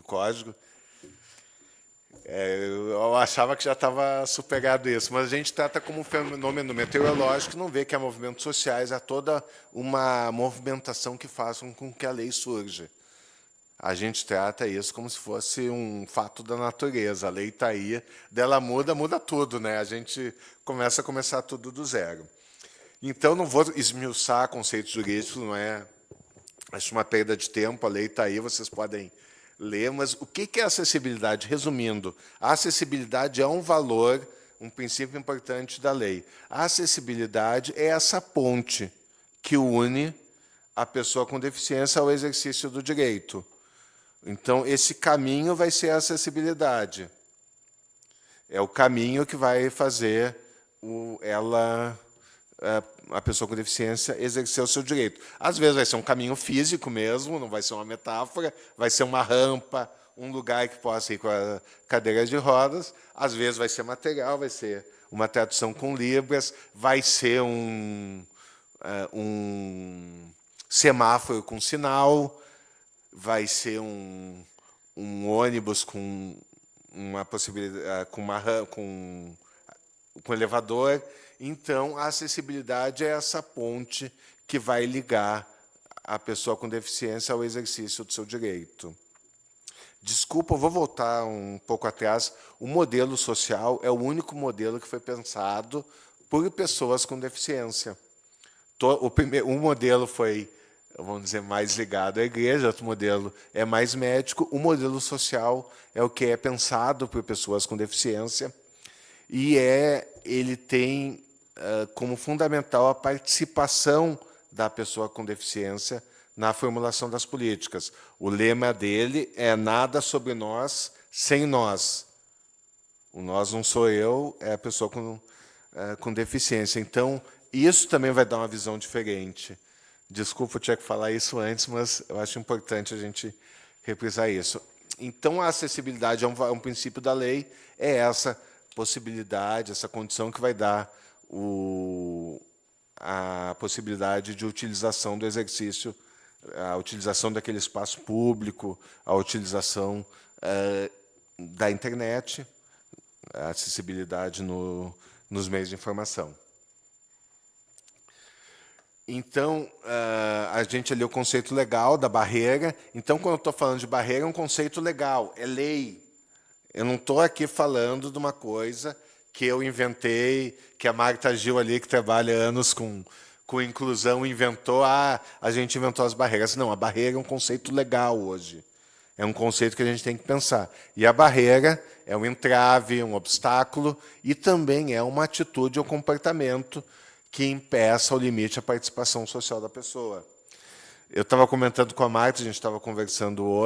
código? Eu achava que já estava superado isso, mas a gente trata como um fenômeno meteorológico, não vê que há movimentos sociais, há toda uma movimentação que faz com que a lei surja. A gente trata isso como se fosse um fato da natureza. A lei está aí, dela muda tudo, né? A gente começa tudo do zero. Então, não vou esmiuçar conceitos jurídicos, não é... Acho uma perda de tempo, a lei está aí, vocês podem ler, mas o que é acessibilidade? Resumindo, a acessibilidade é um valor, um princípio importante da lei. A acessibilidade é essa ponte que une a pessoa com deficiência ao exercício do direito. Então, esse caminho vai ser a acessibilidade. É o caminho que vai fazer a pessoa com deficiência exercer o seu direito. Às vezes vai ser um caminho físico mesmo, não vai ser uma metáfora, vai ser uma rampa, um lugar que possa ir com a cadeira de rodas, às vezes vai ser material, vai ser uma tradução com libras, vai ser um semáforo com sinal, vai ser um ônibus com uma possibilidade, com elevador. Então, a acessibilidade é essa ponte que vai ligar a pessoa com deficiência ao exercício do seu direito. Desculpa, eu vou voltar um pouco atrás. O modelo social é o único modelo que foi pensado por pessoas com deficiência. Um modelo foi, vamos dizer, mais ligado à igreja, outro modelo é mais médico. O modelo social é o que é pensado por pessoas com deficiência e ele tem como fundamental a participação da pessoa com deficiência na formulação das políticas. O lema dele é nada sobre nós sem nós. O nós não sou eu, é a pessoa com deficiência. Então, isso também vai dar uma visão diferente. Desculpa, eu tinha que falar isso antes, mas eu acho importante a gente reprisar isso. Então, a acessibilidade é um princípio da lei, é essa possibilidade, essa condição que vai dar a possibilidade de utilização do exercício, a utilização daquele espaço público, a utilização da internet, a acessibilidade nos meios de informação. Então, a gente ali o conceito legal da barreira. Então, quando eu estou falando de barreira, é um conceito legal, é lei. Eu não estou aqui falando de uma coisa que eu inventei, que a Marta Gil ali, que trabalha anos com inclusão, inventou, a gente inventou as barreiras. Não, a barreira é um conceito legal hoje. É um conceito que a gente tem que pensar. E a barreira é um entrave, um obstáculo, e também é uma atitude ou comportamento que impeça ou limite a participação social da pessoa. Eu estava comentando com a Marta, a gente estava conversando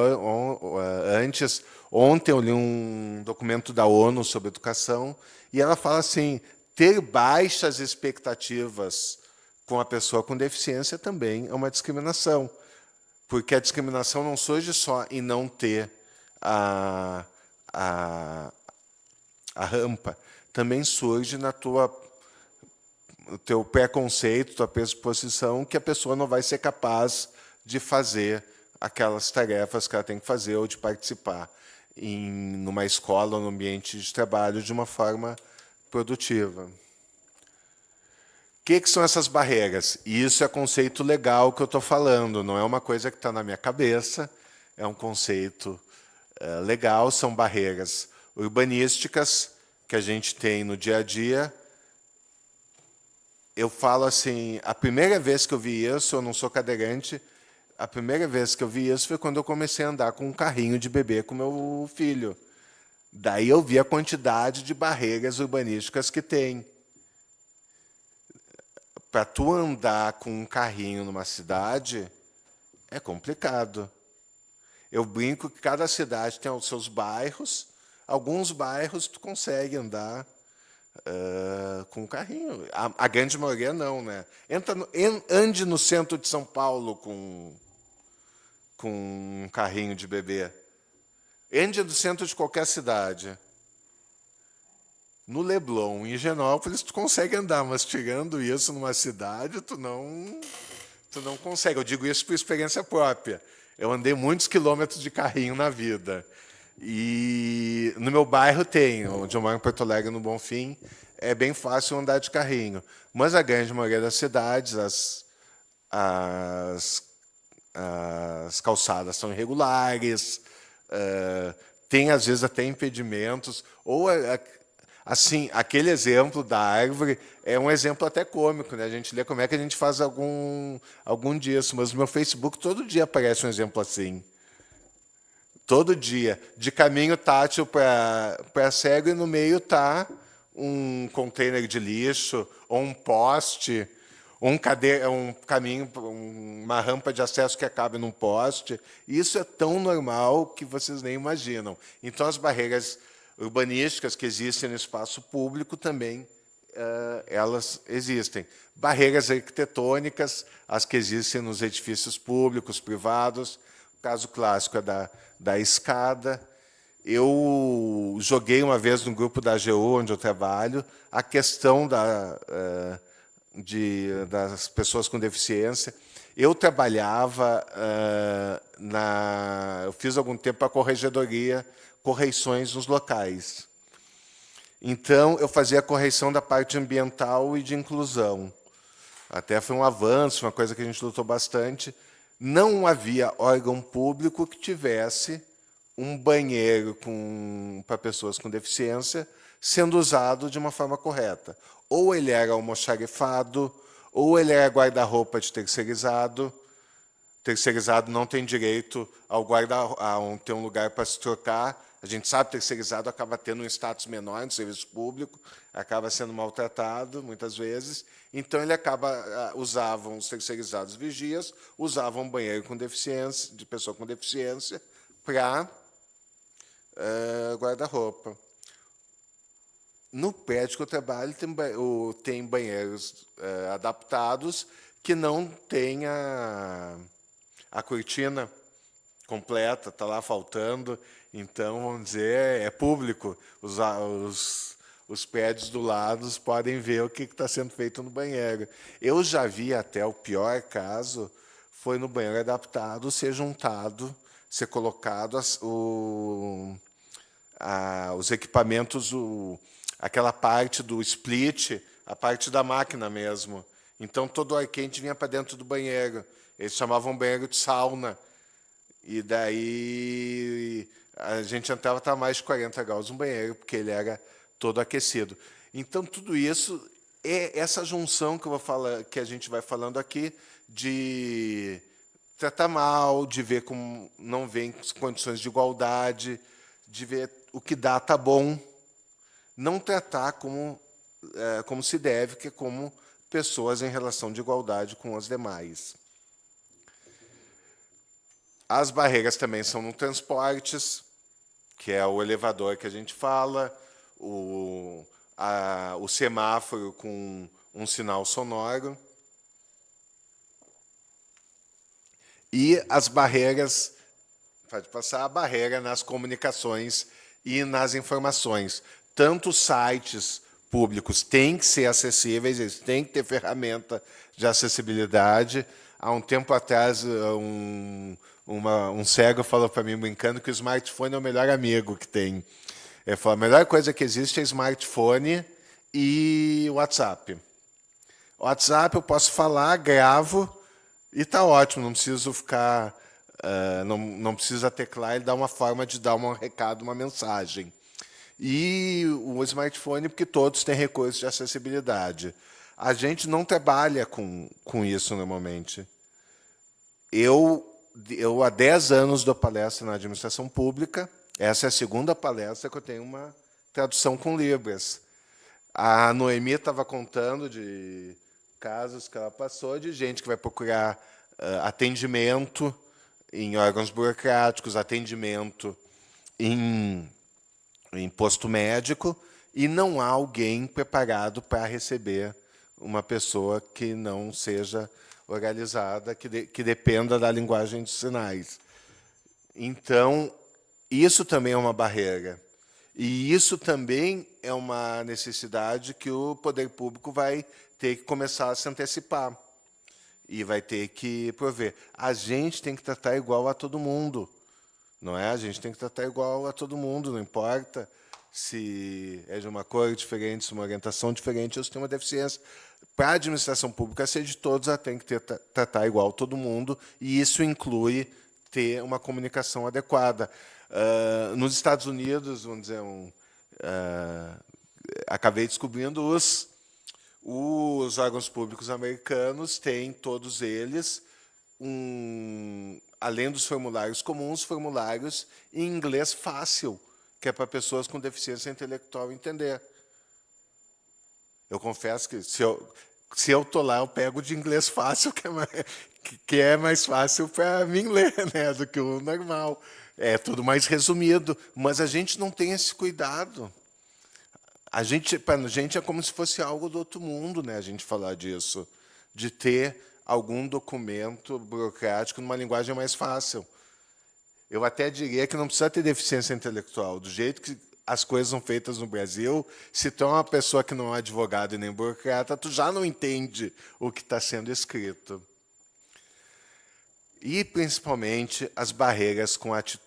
antes. Ontem eu li um documento da ONU sobre educação, e ela fala assim, ter baixas expectativas com a pessoa com deficiência também é uma discriminação, porque a discriminação não surge só em não ter a rampa, também surge no teu preconceito, tua pressuposição que a pessoa não vai ser capaz de fazer aquelas tarefas que ela tem que fazer ou de participar numa escola ou no ambiente de trabalho de uma forma produtiva. que são essas barreiras? E isso é conceito legal que eu estou falando, não é uma coisa que está na minha cabeça, é um conceito legal, são barreiras urbanísticas que a gente tem no dia a dia. Eu falo assim, a primeira vez que eu vi isso, eu não sou cadeirante, a primeira vez que eu vi isso foi quando eu comecei a andar com um carrinho de bebê com meu filho. Daí eu vi a quantidade de barreiras urbanísticas que tem. Para tu andar com um carrinho numa cidade, é complicado. Eu brinco que cada cidade tem os seus bairros. Alguns bairros tu consegue andar com um carrinho. A grande maioria não, né? Ande no centro de São Paulo com um carrinho de bebê. Ande no centro de qualquer cidade. No Leblon, em Higienópolis, tu consegue andar, mas tirando isso numa cidade, tu não consegue. Eu digo isso por experiência própria. Eu andei muitos quilômetros de carrinho na vida. E no meu bairro tem, onde eu moro em Porto Alegre, no Bonfim, é bem fácil andar de carrinho. Mas a grande maioria das cidades, as calçadas são irregulares, tem às vezes até impedimentos, ou assim, aquele exemplo da árvore é um exemplo até cômico, né? A gente lê como é que a gente faz algum disso, mas no meu Facebook todo dia aparece um exemplo assim. Todo dia. De caminho tátil para cego e no meio está um container de lixo, ou um poste, um caminho, uma rampa de acesso que acaba num poste. Isso é tão normal que vocês nem imaginam. Então, as barreiras urbanísticas que existem no espaço público também, elas existem. Barreiras arquitetônicas, as que existem nos edifícios públicos, privados. O caso clássico é da escada. Eu joguei uma vez no grupo da AGU, onde eu trabalho, a questão das pessoas com deficiência. Eu trabalhava eu fiz algum tempo a corregedoria, correições nos locais. Então, eu fazia a correção da parte ambiental e de inclusão. Até foi um avanço, uma coisa que a gente lutou bastante. Não havia órgão público que tivesse um banheiro para pessoas com deficiência sendo usado de uma forma correta. Ou ele era almoxarifado, ou ele era guarda-roupa de terceirizado. Terceirizado não tem direito a ter um lugar para se trocar. A gente sabe que terceirizado acaba tendo um status menor no serviço público, acaba sendo maltratado, muitas vezes. Então, usavam os terceirizados vigias, usavam um banheiro com deficiência, de pessoa com deficiência, para guarda-roupa. No prédio que eu trabalho, tem banheiros adaptados que não têm a cortina completa, está lá faltando. Então, vamos dizer, é público. Os prédios do lado podem ver o que está sendo feito no banheiro. Eu já vi até o pior caso, foi no banheiro adaptado ser juntado, ser colocado os equipamentos, aquela parte do split, a parte da máquina mesmo. Então, todo o ar quente vinha para dentro do banheiro. Eles chamavam banheiro de sauna. E daí a gente entrava a mais de 40 graus no banheiro, porque ele era todo aquecido. Então, tudo isso é essa junção que a gente vai falando aqui, de tratar mal, de ver como não vem condições de igualdade, de ver o que dá está bom, não tratar como se deve, que é como pessoas em relação de igualdade com as demais. As barreiras também são no transportes, que é o elevador que a gente fala, o semáforo com um sinal sonoro. E as barreiras, pode passar, a barreira nas comunicações e nas informações. Tanto os sites públicos têm que ser acessíveis, eles têm que ter ferramenta de acessibilidade. Há um tempo atrás, um cego falou para mim, brincando, que o smartphone é o melhor amigo que tem. Ele falou, a melhor coisa que existe é smartphone e WhatsApp. WhatsApp eu posso falar, gravo e está ótimo, não preciso ficar, não precisa teclar, ele dá uma forma de dar um recado, uma mensagem. E o smartphone, porque todos têm recursos de acessibilidade. A gente não trabalha com isso normalmente. Eu, há 10 anos dou palestra na administração pública, essa é a segunda palestra que eu tenho uma tradução com Libras. A Noemi estava contando de casos que ela passou de gente que vai procurar atendimento em órgãos burocráticos, atendimento em posto médico, e não há alguém preparado para receber uma pessoa que não seja oralizada, que dependa da linguagem de sinais. Então, isso também é uma barreira. E isso também é uma necessidade que o poder público vai ter que começar a se antecipar. E vai ter que prover. A gente tem que tratar igual a todo mundo. Não é? A gente tem que tratar igual a todo mundo, não importa se é de uma cor diferente, se é uma orientação diferente, ou se tem uma deficiência. Para a administração pública ser de todos, ela tem que tratar igual a todo mundo, e isso inclui ter uma comunicação adequada. Nos Estados Unidos, vamos dizer, acabei descobrindo os órgãos públicos americanos têm, todos eles, além dos formulários comuns, formulários em inglês fácil, que é para pessoas com deficiência intelectual entender. Eu confesso que, se eu estou lá, eu pego de inglês fácil, que é mais fácil para mim ler, né, do que o normal. É tudo mais resumido, mas a gente não tem esse cuidado. Para a gente é como se fosse algo do outro mundo, né, a gente falar disso, de ter algum documento burocrático numa linguagem mais fácil. Eu até diria que não precisa ter deficiência intelectual. Do jeito que as coisas são feitas no Brasil, se tu é uma pessoa que não é advogado e nem burocrata, tu já não entende o que está sendo escrito. E, principalmente, as barreiras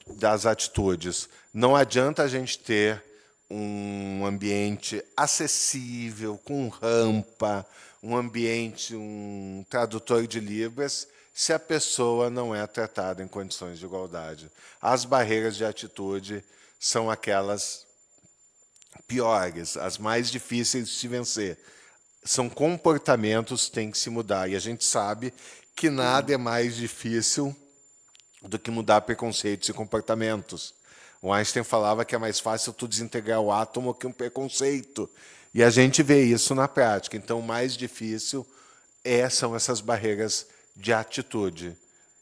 das atitudes. Não adianta a gente ter um ambiente acessível, com rampa, um ambiente, um tradutor de Libras, se a pessoa não é tratada em condições de igualdade. As barreiras de atitude são aquelas piores, as mais difíceis de se vencer. São comportamentos que têm que se mudar. E a gente sabe que nada é mais difícil do que mudar preconceitos e comportamentos. O Einstein falava que é mais fácil tu desintegrar o átomo que um preconceito. E a gente vê isso na prática. Então, o mais difícil são essas barreiras de atitude.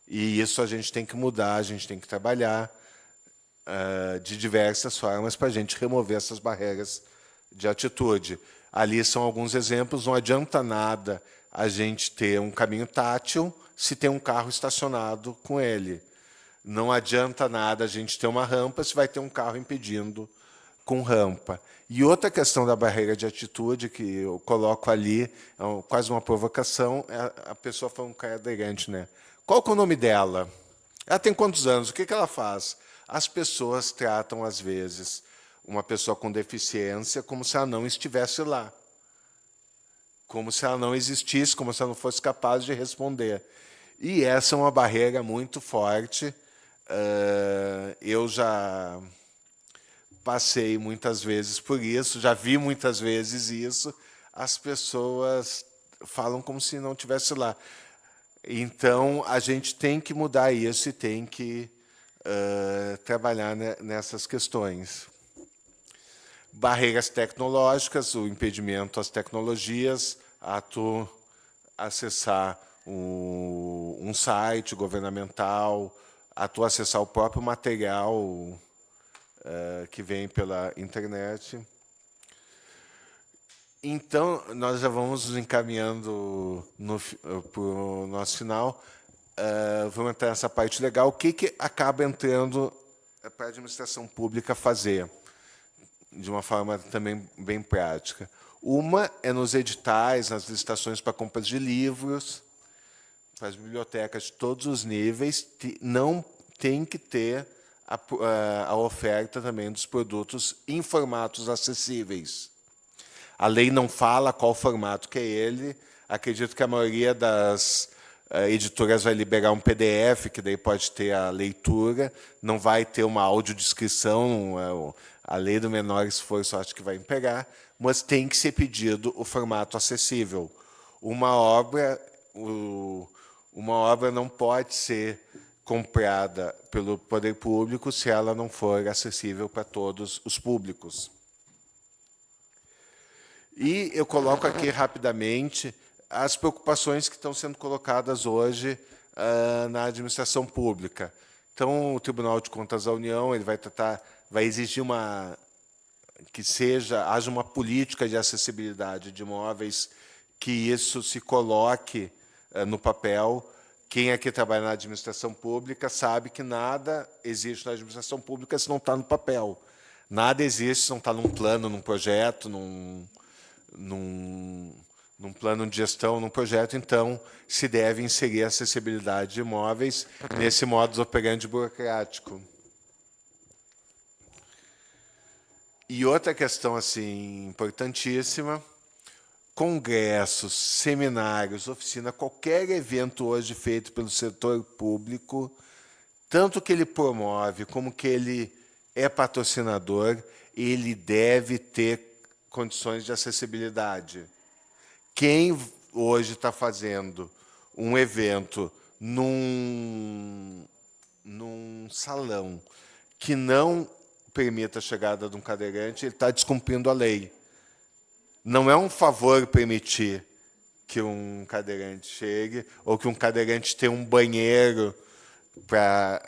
E isso a gente tem que mudar, a gente tem que trabalhar de diversas formas para a gente remover essas barreiras de atitude. Ali são alguns exemplos. Não adianta nada a gente ter um caminho tátil se tem um carro estacionado com ele. Não adianta nada a gente ter uma rampa se vai ter um carro impedindo com rampa. E outra questão da barreira de atitude que eu coloco ali, é quase uma provocação, é a pessoa falando cadeirante, né? Qual que é o nome dela? Ela tem quantos anos? O que ela faz? As pessoas tratam, às vezes, uma pessoa com deficiência como se ela não estivesse lá. Como se ela não existisse, como se ela não fosse capaz de responder. E essa é uma barreira muito forte. Eu já passei muitas vezes por isso, já vi muitas vezes isso. As pessoas falam como se não estivesse lá. Então, a gente tem que mudar isso e tem que trabalhar nessas questões. Barreiras tecnológicas, o impedimento às tecnologias, a tu acessar um site governamental, a tu acessar o próprio material que vem pela internet. Então, nós já vamos nos encaminhando para o nosso final. Vamos entrar nessa parte legal. O que acaba entrando para a administração pública fazer, de uma forma também bem prática? Uma é nos editais, nas licitações para compras de livros, para as bibliotecas de todos os níveis, não tem que ter a oferta também dos produtos em formatos acessíveis. A lei não fala qual formato que é ele, Acredito que a maioria das editoras vai liberar um PDF, que daí pode ter a leitura, não vai ter uma audiodescrição, a lei do menor esforço acho que vai imperar, mas tem que ser pedido o formato acessível. Uma obra não pode ser comprada pelo poder público se ela não for acessível para todos os públicos. E eu coloco aqui rapidamente as preocupações que estão sendo colocadas hoje na administração pública. Então, o Tribunal de Contas da União ele vai exigir que haja uma política de acessibilidade de imóveis, que isso se coloque no papel. Quem aqui trabalha na administração pública sabe que nada existe na administração pública se não está no papel. Nada existe se não está num plano, num projeto, num plano de gestão, num projeto. Então, se deve inserir a acessibilidade de imóveis nesse modus operandi burocrático. E outra questão assim importantíssima: congressos, seminários, oficina, qualquer evento hoje feito pelo setor público, tanto que ele promove como que ele é patrocinador, ele deve ter condições de acessibilidade. Quem hoje está fazendo um evento num salão que não permita a chegada de um cadeirante, ele está descumprindo a lei. Não é um favor permitir que um cadeirante chegue ou que um cadeirante tenha um banheiro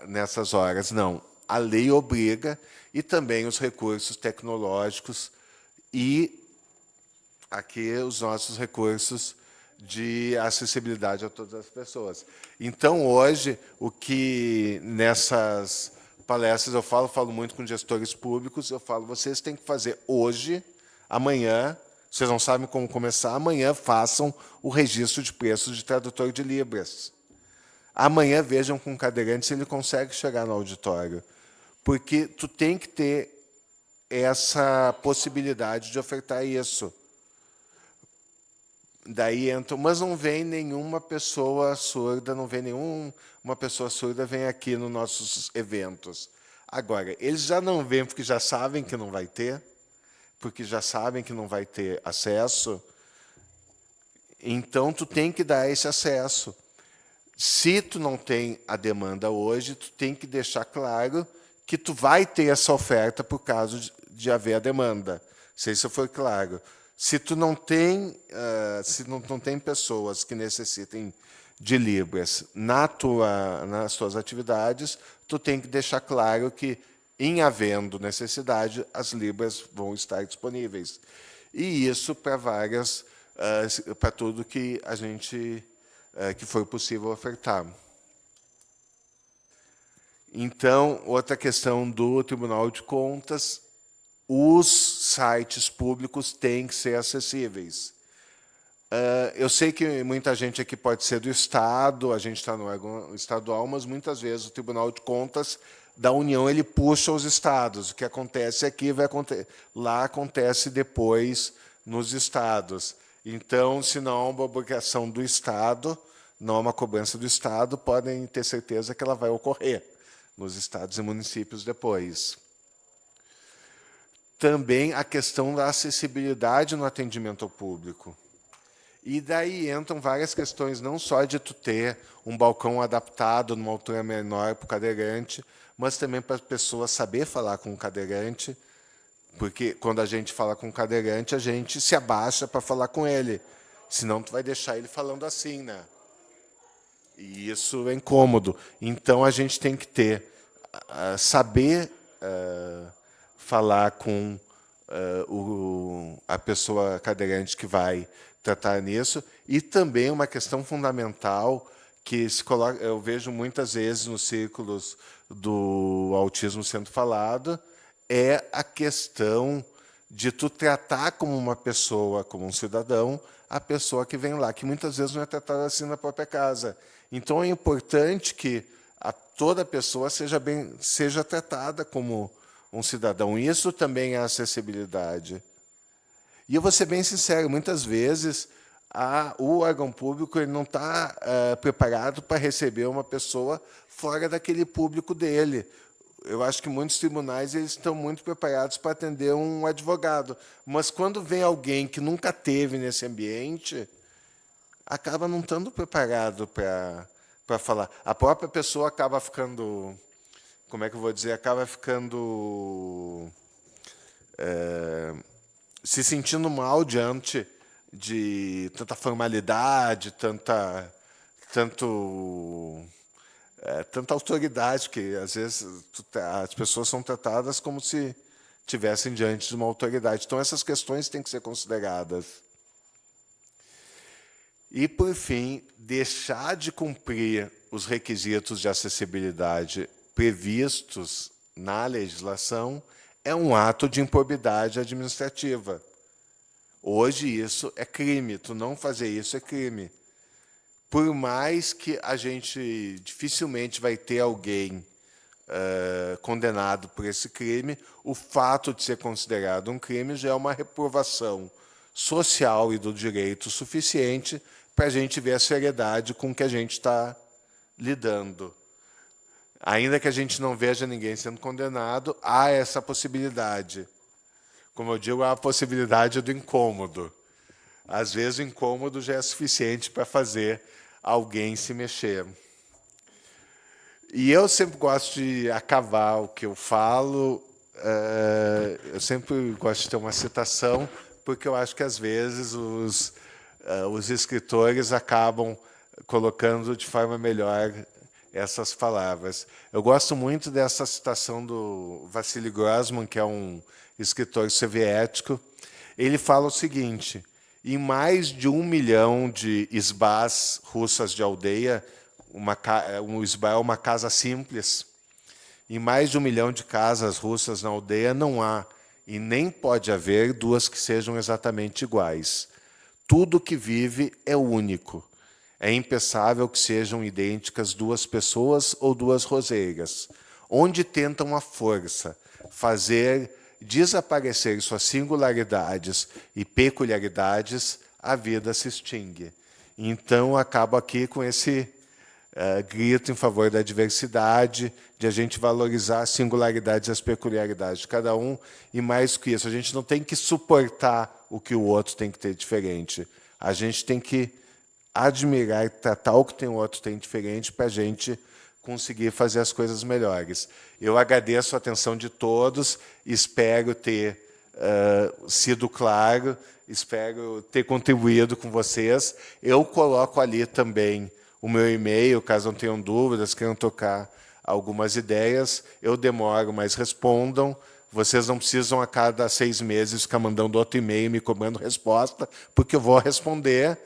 nessas horas. Não. A lei obriga, e também os recursos tecnológicos e aqui os nossos recursos de acessibilidade a todas as pessoas. Então, hoje, o que nessas palestras eu falo muito com gestores públicos, eu falo, vocês têm que fazer hoje, amanhã, vocês não sabem como começar, amanhã façam o registro de preços de tradutor de Libras. Amanhã vejam com o cadeirante se ele consegue chegar no auditório. Porque tu tem que ter essa possibilidade de ofertar isso. Daí entra, mas não vem nenhuma pessoa surda, uma pessoa surda vem aqui nos nossos eventos. Agora, eles já não vêm porque já sabem que não vai ter, porque já sabem que não vai ter acesso, então tu tem que dar esse acesso. Se tu não tem a demanda hoje, tu tem que deixar claro que tu vai ter essa oferta por causa de haver a demanda. Se isso for claro. Se tu não tem, se não tem pessoas que necessitem de Libras nas tuas atividades, tu tem que deixar claro que, em havendo necessidade, as Libras vão estar disponíveis. E isso para tudo que a gente que for possível ofertar. Então, outra questão do Tribunal de Contas: os sites públicos têm que ser acessíveis. Eu sei que muita gente aqui pode ser do Estado, a gente está no órgão estadual, mas muitas vezes o Tribunal de Contas da União ele puxa os estados. O que acontece aqui lá acontece depois nos estados. Então, se não há uma obrigação do Estado, não há uma cobrança do Estado, podem ter certeza que ela vai ocorrer nos estados e municípios depois. Também a questão da acessibilidade no atendimento ao público. E daí entram várias questões, não só de tu ter um balcão adaptado numa altura menor para o cadeirante, mas também para a pessoa saber falar com o cadeirante, porque quando a gente fala com o cadeirante, a gente se abaixa para falar com ele, senão tu vai deixar ele falando assim, né? E isso é incômodo. Então, a gente tem que saber falar com a pessoa cadeirante que vai tratar nisso. E também uma questão fundamental que se coloca, eu vejo muitas vezes nos círculos do autismo sendo falado, é a questão de tu tratar como uma pessoa, como um cidadão, a pessoa que vem lá, que muitas vezes não é tratada assim na própria casa. Então, é importante que toda pessoa seja tratada como um cidadão. Isso também é acessibilidade. E eu vou ser bem sincero, muitas vezes o órgão público ele não está preparado para receber uma pessoa fora daquele público dele. Eu acho que muitos tribunais eles estão muito preparados para atender um advogado, mas quando vem alguém que nunca teve nesse ambiente, acaba não estando preparado para falar. A própria pessoa acaba ficando, como é que eu vou dizer, acaba ficando se sentindo mal diante de tanta formalidade, tanta autoridade, que às vezes as pessoas são tratadas como se estivessem diante de uma autoridade. Então, essas questões têm que ser consideradas. E, por fim, deixar de cumprir os requisitos de acessibilidade previstos na legislação é um ato de improbidade administrativa. Hoje, isso é crime. Tu não fazer isso é crime. Por mais que a gente dificilmente vai ter alguém condenado por esse crime, o fato de ser considerado um crime já é uma reprovação social e do direito suficiente para a gente ver a seriedade com que a gente está lidando. Ainda que a gente não veja ninguém sendo condenado, há essa possibilidade. Como eu digo, há a possibilidade do incômodo. Às vezes, o incômodo já é suficiente para fazer alguém se mexer. E eu sempre gosto de acabar o que eu falo, eu sempre gosto de ter uma citação, porque eu acho que, às vezes, os escritores acabam colocando de forma melhor essas palavras. Eu gosto muito dessa citação do Vassili Grossman, que é um escritor soviético. Ele fala o seguinte: em mais de 1 milhão de isbás russas de aldeia, um isbá é uma casa simples, em mais de 1 milhão de casas russas na aldeia não há e nem pode haver duas que sejam exatamente iguais. Tudo que vive é único. É impensável que sejam idênticas duas pessoas ou duas roseiras. Onde tentam à força fazer desaparecer suas singularidades e peculiaridades, a vida se extingue. Então, acabo aqui com esse grito em favor da diversidade, de a gente valorizar as singularidades e as peculiaridades de cada um, e mais que isso, a gente não tem que suportar o que o outro tem que ter diferente. A gente tem que admirar e tratar o que o outro tem diferente para a gente conseguir fazer as coisas melhores. Eu agradeço a atenção de todos, espero ter sido claro, espero ter contribuído com vocês. Eu coloco ali também o meu e-mail, caso não tenham dúvidas, queiram tocar algumas ideias. Eu demoro, mas respondam. Vocês não precisam, a cada 6 meses, ficar mandando outro e-mail me cobrando resposta, porque eu vou responder.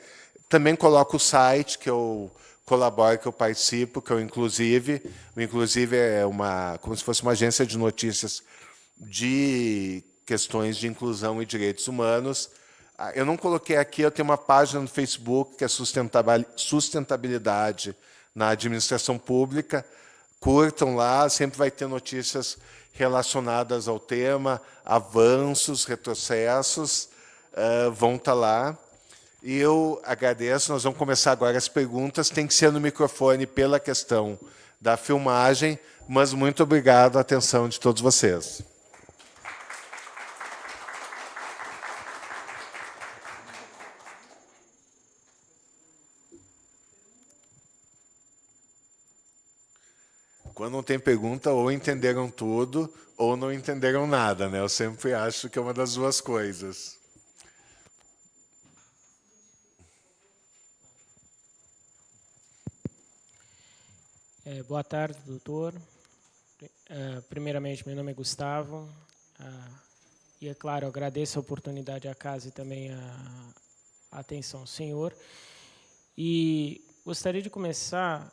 Também coloco o site que eu colaboro, que eu participo, que é o Inclusive. O Inclusive é como se fosse uma agência de notícias de questões de inclusão e direitos humanos. Eu não coloquei aqui, eu tenho uma página no Facebook, que é Sustentabilidade na Administração Pública. Curtam lá, sempre vai ter notícias relacionadas ao tema, avanços, retrocessos, vão estar lá. E eu agradeço, nós vamos começar agora as perguntas, tem que ser no microfone pela questão da filmagem, mas muito obrigado a atenção de todos vocês. Quando não tem pergunta, ou entenderam tudo, ou não entenderam nada, né? Eu sempre acho que é uma das duas coisas. Boa tarde, doutor. Primeiramente, meu nome é Gustavo. E, é claro, eu agradeço a oportunidade à casa e também a atenção ao senhor. E gostaria de começar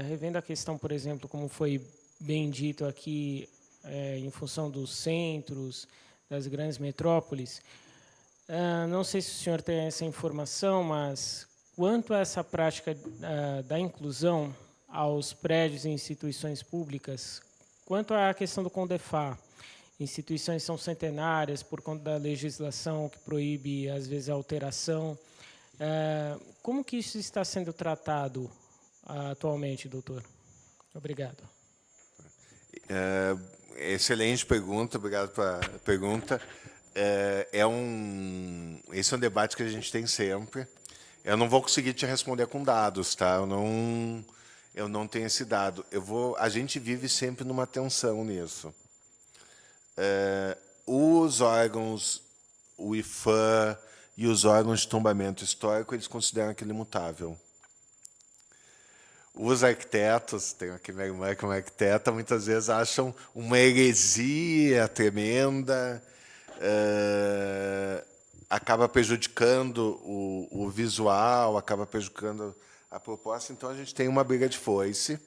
revendo a questão, por exemplo, como foi bem dito aqui, em função dos centros, das grandes metrópoles. Não sei se o senhor tem essa informação, mas quanto a essa prática da inclusão aos prédios e instituições públicas, quanto à questão do CONDEFA, instituições são centenárias por conta da legislação que proíbe, às vezes, a alteração Como que isso está sendo tratado atualmente, doutor? Obrigado. Excelente pergunta, obrigado pela pergunta. Esse é um debate que a gente tem sempre. Eu não vou conseguir te responder com dados, tá? Eu não tenho esse dado. A gente vive sempre numa tensão nisso. Os órgãos, o IFAM e os órgãos de tombamento histórico, eles consideram aquilo imutável. Os arquitetos, tenho aqui minha irmã que é uma arquiteta, muitas vezes acham uma heresia tremenda, acaba prejudicando o visual, acaba prejudicando a proposta. Então, a gente tem uma briga de foice,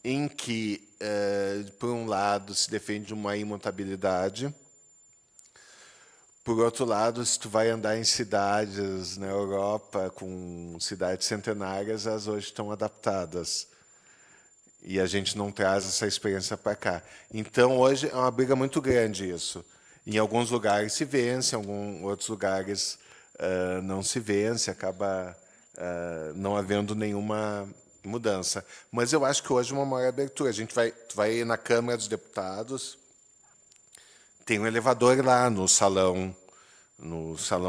em que, por um lado, se defende uma imutabilidade. Por outro lado, se tu vai andar em cidades na Europa, com cidades centenárias, elas hoje estão adaptadas. E a gente não traz essa experiência para cá. Então, hoje, é uma briga muito grande isso. Em alguns lugares se vence, em outros lugares não se vence, acaba não havendo nenhuma mudança. Mas eu acho que hoje é uma maior abertura. Tu vai na Câmara dos Deputados, tem um elevador lá no salão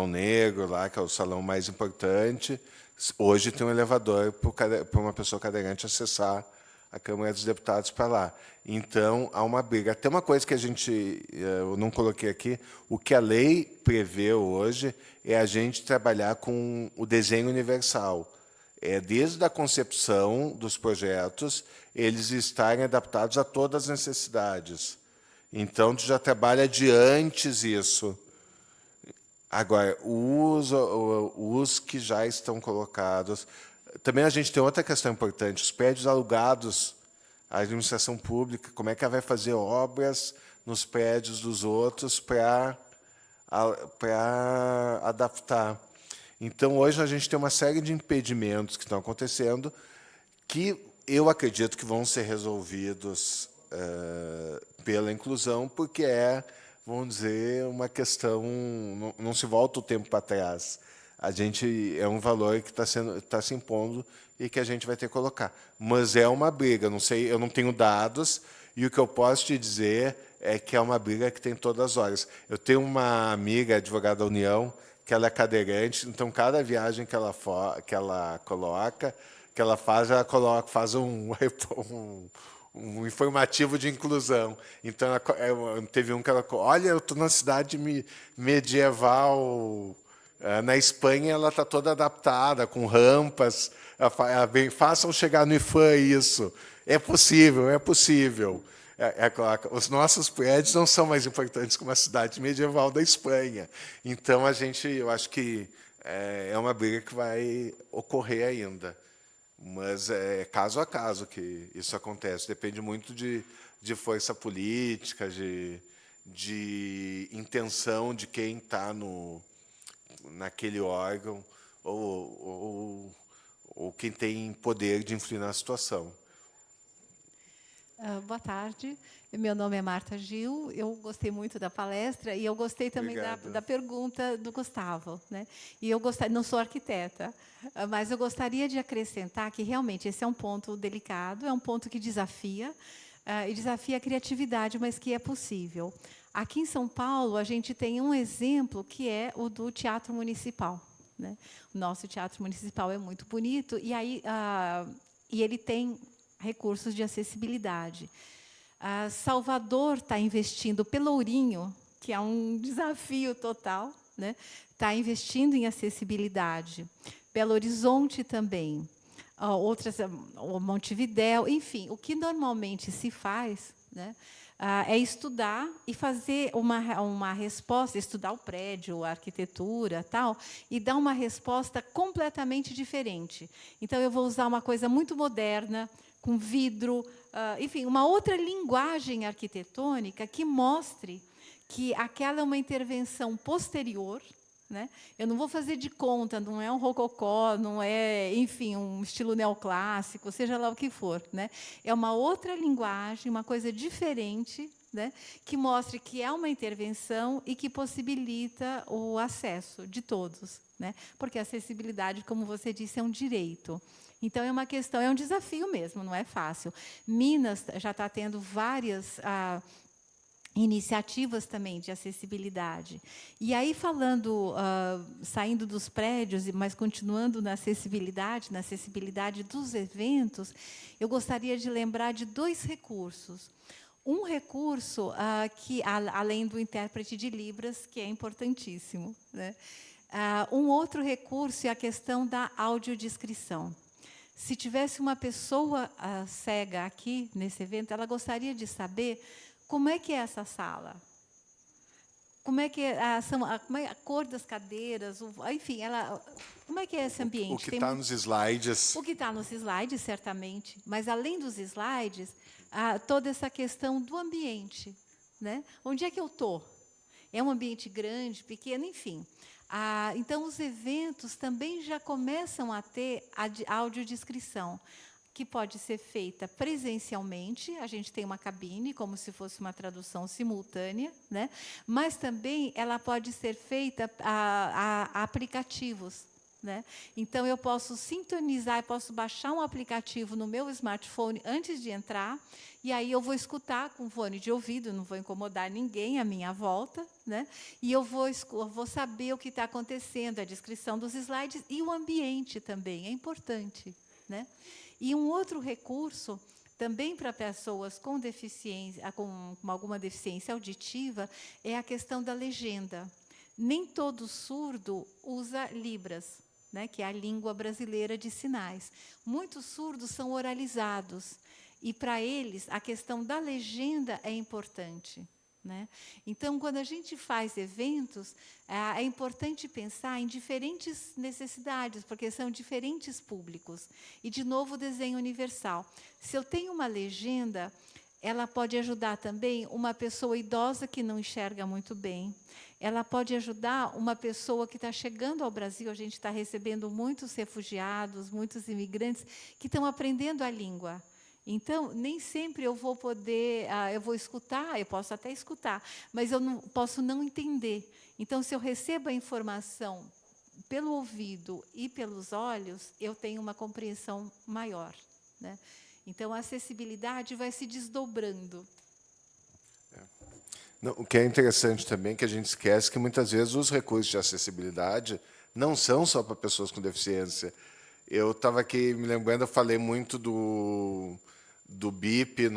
negro, lá, que é o salão mais importante. Hoje tem um elevador para uma pessoa cadeirante acessar a Câmara dos Deputados para lá. Então, há uma briga. Até uma coisa que eu não coloquei aqui, o que a lei prevê hoje é a gente trabalhar com o desenho universal. Desde a concepção dos projetos, eles estarem adaptados a todas as necessidades. Então, tu já trabalha de antes isso. Agora, os que já estão colocados... Também a gente tem outra questão importante, os prédios alugados à administração pública, como é que ela vai fazer obras nos prédios dos outros para adaptar. Então, hoje, a gente tem uma série de impedimentos que estão acontecendo que eu acredito que vão ser resolvidos pela inclusão, porque vamos dizer, uma questão... Não se volta o tempo para trás. É um valor que está se impondo e que a gente vai ter que colocar. Mas é uma briga, não sei, eu não tenho dados, e o que eu posso te dizer é que é uma briga que tem todas as horas. Eu tenho uma amiga, advogada da União, que ela é cadeirante, então cada viagem que ela coloca, que ela faz um informativo de inclusão. Então, teve um que ela... Olha, eu estou na cidade medieval... Na Espanha, ela está toda adaptada, com rampas. Façam chegar no IFAM isso. É possível, é possível. Os nossos prédios não são mais importantes que uma cidade medieval da Espanha. Então, eu acho que é uma briga que vai ocorrer ainda. Mas é caso a caso que isso acontece. Depende muito de força política, de intenção de quem está naquele órgão ou quem tem poder de influir na situação. Boa tarde. Meu nome é Marta Gil. Eu gostei muito da palestra e eu gostei também da pergunta do Gustavo, né? E eu não sou arquiteta, mas eu gostaria de acrescentar que realmente esse é um ponto delicado, é um ponto que desafia e desafia a criatividade, mas que é possível. Aqui em São Paulo, a gente tem um exemplo que é o do Teatro Municipal, né? O nosso Teatro Municipal é muito bonito e ele tem recursos de acessibilidade. Salvador está investindo, Pelourinho, que é um desafio total, né? Está investindo em acessibilidade. Belo Horizonte também. Montevidéu, enfim, o que normalmente se faz, né? É estudar e fazer uma resposta, estudar o prédio, a arquitetura, tal, e dar uma resposta completamente diferente. Então, eu vou usar uma coisa muito moderna, com vidro, enfim, uma outra linguagem arquitetônica que mostre que aquela é uma intervenção posterior, né? Eu não vou fazer de conta, não é um rococó, não é, enfim, um estilo neoclássico, seja lá o que for, né? É uma outra linguagem, uma coisa diferente, né? Que mostre que é uma intervenção e que possibilita o acesso de todos, né? Porque a acessibilidade, como você disse, é um direito. Então, é uma questão, é um desafio mesmo, não é fácil. Minas já está tendo várias iniciativas também de acessibilidade. E aí, falando, saindo dos prédios, mas continuando na acessibilidade dos eventos, eu gostaria de lembrar de 2 recursos. Um recurso que, além do intérprete de Libras, que é importantíssimo, né? Um outro recurso é a questão da audiodescrição. Se tivesse uma pessoa cega aqui, nesse evento, ela gostaria de saber como é que é essa sala. Como é que como é a cor das cadeiras, enfim, como é que é esse ambiente? O que está nos slides. O que está nos slides, certamente. Mas, além dos slides, toda essa questão do ambiente, né? Onde é que eu estou? É um ambiente grande, pequeno, enfim. Então, os eventos também já começam a ter a audiodescrição, que pode ser feita presencialmente, a gente tem uma cabine, como se fosse uma tradução simultânea, né? Mas também ela pode ser feita a aplicativos, né? Então, eu posso sintonizar, eu posso baixar um aplicativo no meu smartphone antes de entrar, e aí eu vou escutar com fone de ouvido, não vou incomodar ninguém à minha volta, né? E eu vou saber o que está acontecendo, a descrição dos slides e o ambiente também, é importante, né? E um outro recurso, também para pessoas com deficiência, com alguma deficiência auditiva, é a questão da legenda. Nem todo surdo usa Libras, né, que é a língua brasileira de sinais. Muitos surdos são oralizados, e para eles a questão da legenda é importante, né? Então, quando a gente faz eventos, é importante pensar em diferentes necessidades, porque são diferentes públicos. E, de novo, o desenho universal. Se eu tenho uma legenda, ela pode ajudar também uma pessoa idosa que não enxerga muito bem. Ela pode ajudar uma pessoa que está chegando ao Brasil. A gente está recebendo muitos refugiados, muitos imigrantes que estão aprendendo a língua. Então, nem sempre eu vou poder, eu vou escutar, eu posso até escutar, mas eu não posso não entender. Então, se eu recebo a informação pelo ouvido e pelos olhos, eu tenho uma compreensão maior, né? Então, a acessibilidade vai se desdobrando. Não, o que é interessante também é que a gente esquece que, muitas vezes, os recursos de acessibilidade não são só para pessoas com deficiência. Eu estava aqui me lembrando, eu falei muito do bip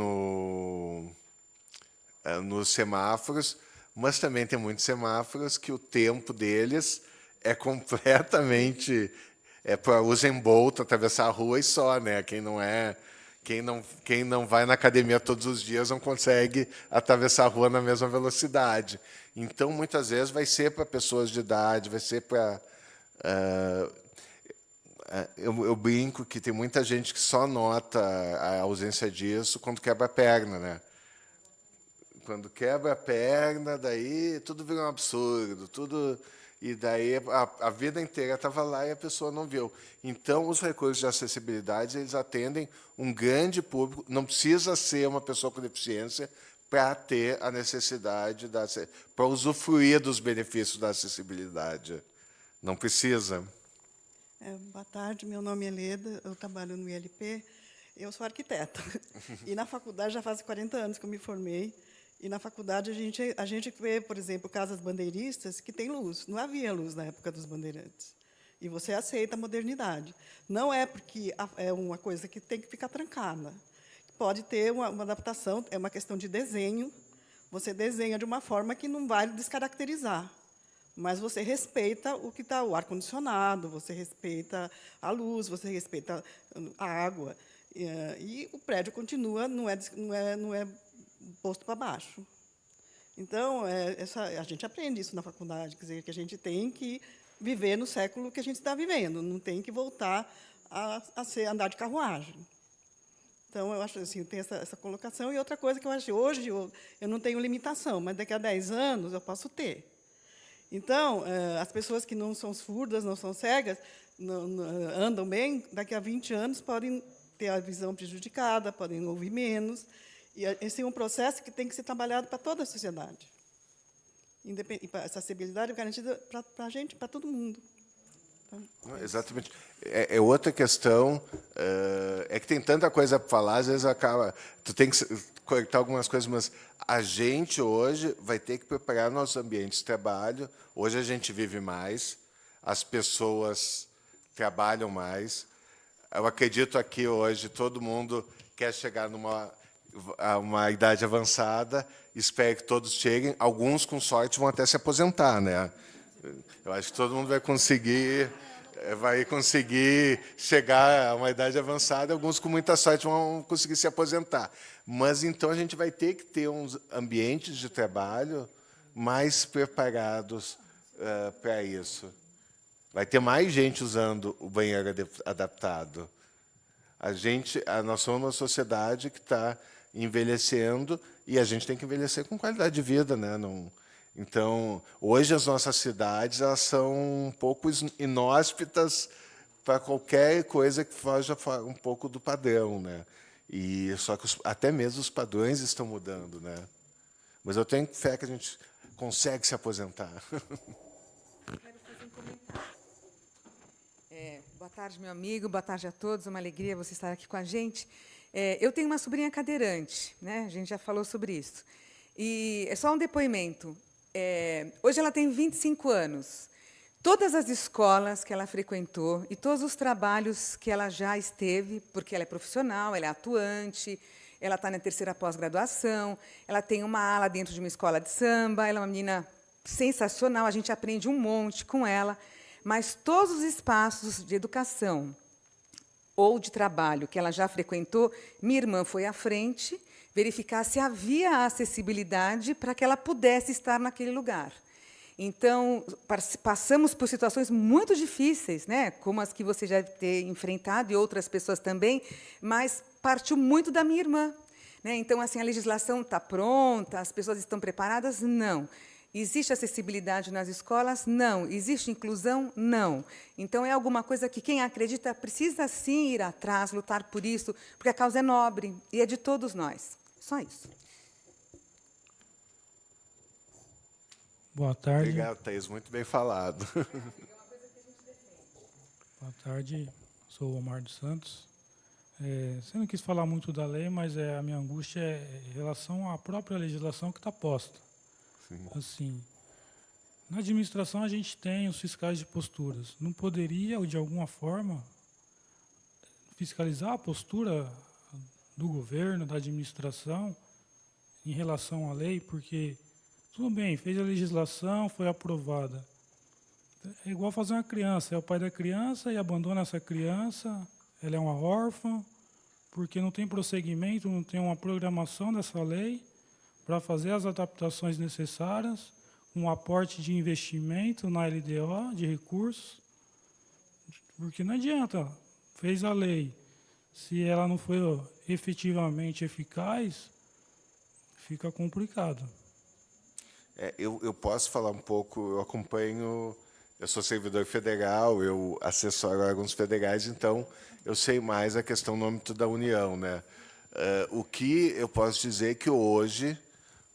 nos semáforos, mas também tem muitos semáforos que o tempo deles é completamente para Usain Bolt atravessar a rua e só, né? Quem não vai na academia todos os dias não consegue atravessar a rua na mesma velocidade. Então, muitas vezes, vai ser para pessoas de idade, vai ser para... Eu brinco que tem muita gente que só nota a ausência disso quando quebra a perna, né? Quando quebra a perna, daí tudo vira um absurdo, e daí a vida inteira estava lá e a pessoa não viu. Então, os recursos de acessibilidade, eles atendem um grande público. Não precisa ser uma pessoa com deficiência para ter a necessidade, para usufruir dos benefícios da acessibilidade. Não precisa. Boa tarde, meu nome é Leda, eu trabalho no ILP, eu sou arquiteta. E na faculdade, já faz 40 anos que eu me formei, e na faculdade a gente vê, por exemplo, casas bandeiristas que têm luz. Não havia luz na época dos bandeirantes. E você aceita a modernidade. Não é porque é uma coisa que tem que ficar trancada. Pode ter uma adaptação, é uma questão de desenho. Você desenha de uma forma que não vai descaracterizar. Mas você respeita o que está, o ar-condicionado, você respeita a luz, você respeita a água. E o prédio continua, não é posto para baixo. Então, a gente aprende isso na faculdade, quer dizer, que a gente tem que viver no século que a gente está vivendo, não tem que voltar a andar de carruagem. Então, eu acho assim, tem essa colocação. E outra coisa que eu acho, hoje eu não tenho limitação, mas daqui a 10 anos eu posso ter. Então, as pessoas que não são surdas, não são cegas, andam bem, daqui a 20 anos podem ter a visão prejudicada, podem ouvir menos. E esse é um processo que tem que ser trabalhado para toda a sociedade. A acessibilidade é garantida para a gente, para todo mundo. Então, exatamente. É outra questão, é que tem tanta coisa para falar, às vezes acaba... Tu tem que cortar algumas coisas, mas a gente hoje vai ter que preparar nossos ambientes de trabalho. Hoje a gente vive mais, as pessoas trabalham mais. Eu acredito aqui hoje todo mundo quer chegar a uma idade avançada, espero que todos cheguem. Alguns, com sorte, vão até se aposentar, né? Eu acho que todo mundo vai conseguir chegar a uma idade avançada. Alguns, com muita sorte, vão conseguir se aposentar. Mas, então, a gente vai ter que ter uns ambientes de trabalho mais preparados para isso. Vai ter mais gente usando o banheiro adaptado. Nós somos uma sociedade que está envelhecendo e a gente tem que envelhecer com qualidade de vida, né? Então, hoje as nossas cidades elas são um pouco inóspitas para qualquer coisa que foja um pouco do padrão, né? E só que até mesmo os padrões estão mudando, né? Mas eu tenho fé que a gente consegue se aposentar. Quero fazer um comentário. Boa tarde, meu amigo. Boa tarde a todos. É uma alegria você estar aqui com a gente. Eu tenho uma sobrinha cadeirante, né? A gente já falou sobre isso. E é só um depoimento. Hoje ela tem 25 anos. Todas as escolas que ela frequentou e todos os trabalhos que ela já esteve, porque ela é profissional, ela é atuante, ela está na 3ª pós-graduação, ela tem uma ala dentro de uma escola de samba, ela é uma menina sensacional, a gente aprende um monte com ela, mas todos os espaços de educação ou de trabalho que ela já frequentou, minha irmã foi à frente verificar se havia acessibilidade para que ela pudesse estar naquele lugar. Então, passamos por situações muito difíceis, né, como as que você já deve ter enfrentado e outras pessoas também, mas partiu muito da minha irmã, né? Então, assim, a legislação está pronta, as pessoas estão preparadas? Não. Existe acessibilidade nas escolas? Não. Existe inclusão? Não. Então, é alguma coisa que quem acredita precisa, sim, ir atrás, lutar por isso, porque a causa é nobre e é de todos nós. Só isso. Boa tarde. Obrigado, Thaís. Muito bem falado. Boa tarde. Sou o Omar dos Santos. Você não quis falar muito da lei, mas a minha angústia é em relação à própria legislação que está posta. Sim. Assim, na administração a gente tem os fiscais de posturas. Não poderia, ou de alguma forma, fiscalizar a postura do governo, da administração, em relação à lei? Porque, tudo bem, fez a legislação, foi aprovada. É igual fazer uma criança. É o pai da criança e abandona essa criança, ela é uma órfã, porque não tem prosseguimento, não tem uma programação dessa lei para fazer as adaptações necessárias, um aporte de investimento na LDO, de recursos, porque não adianta, fez a lei, se ela não for efetivamente eficaz, fica complicado. Eu posso falar um pouco, eu sou servidor federal, eu assessoro órgãos federais, então eu sei mais a questão no âmbito da União, né? O que eu posso dizer é que hoje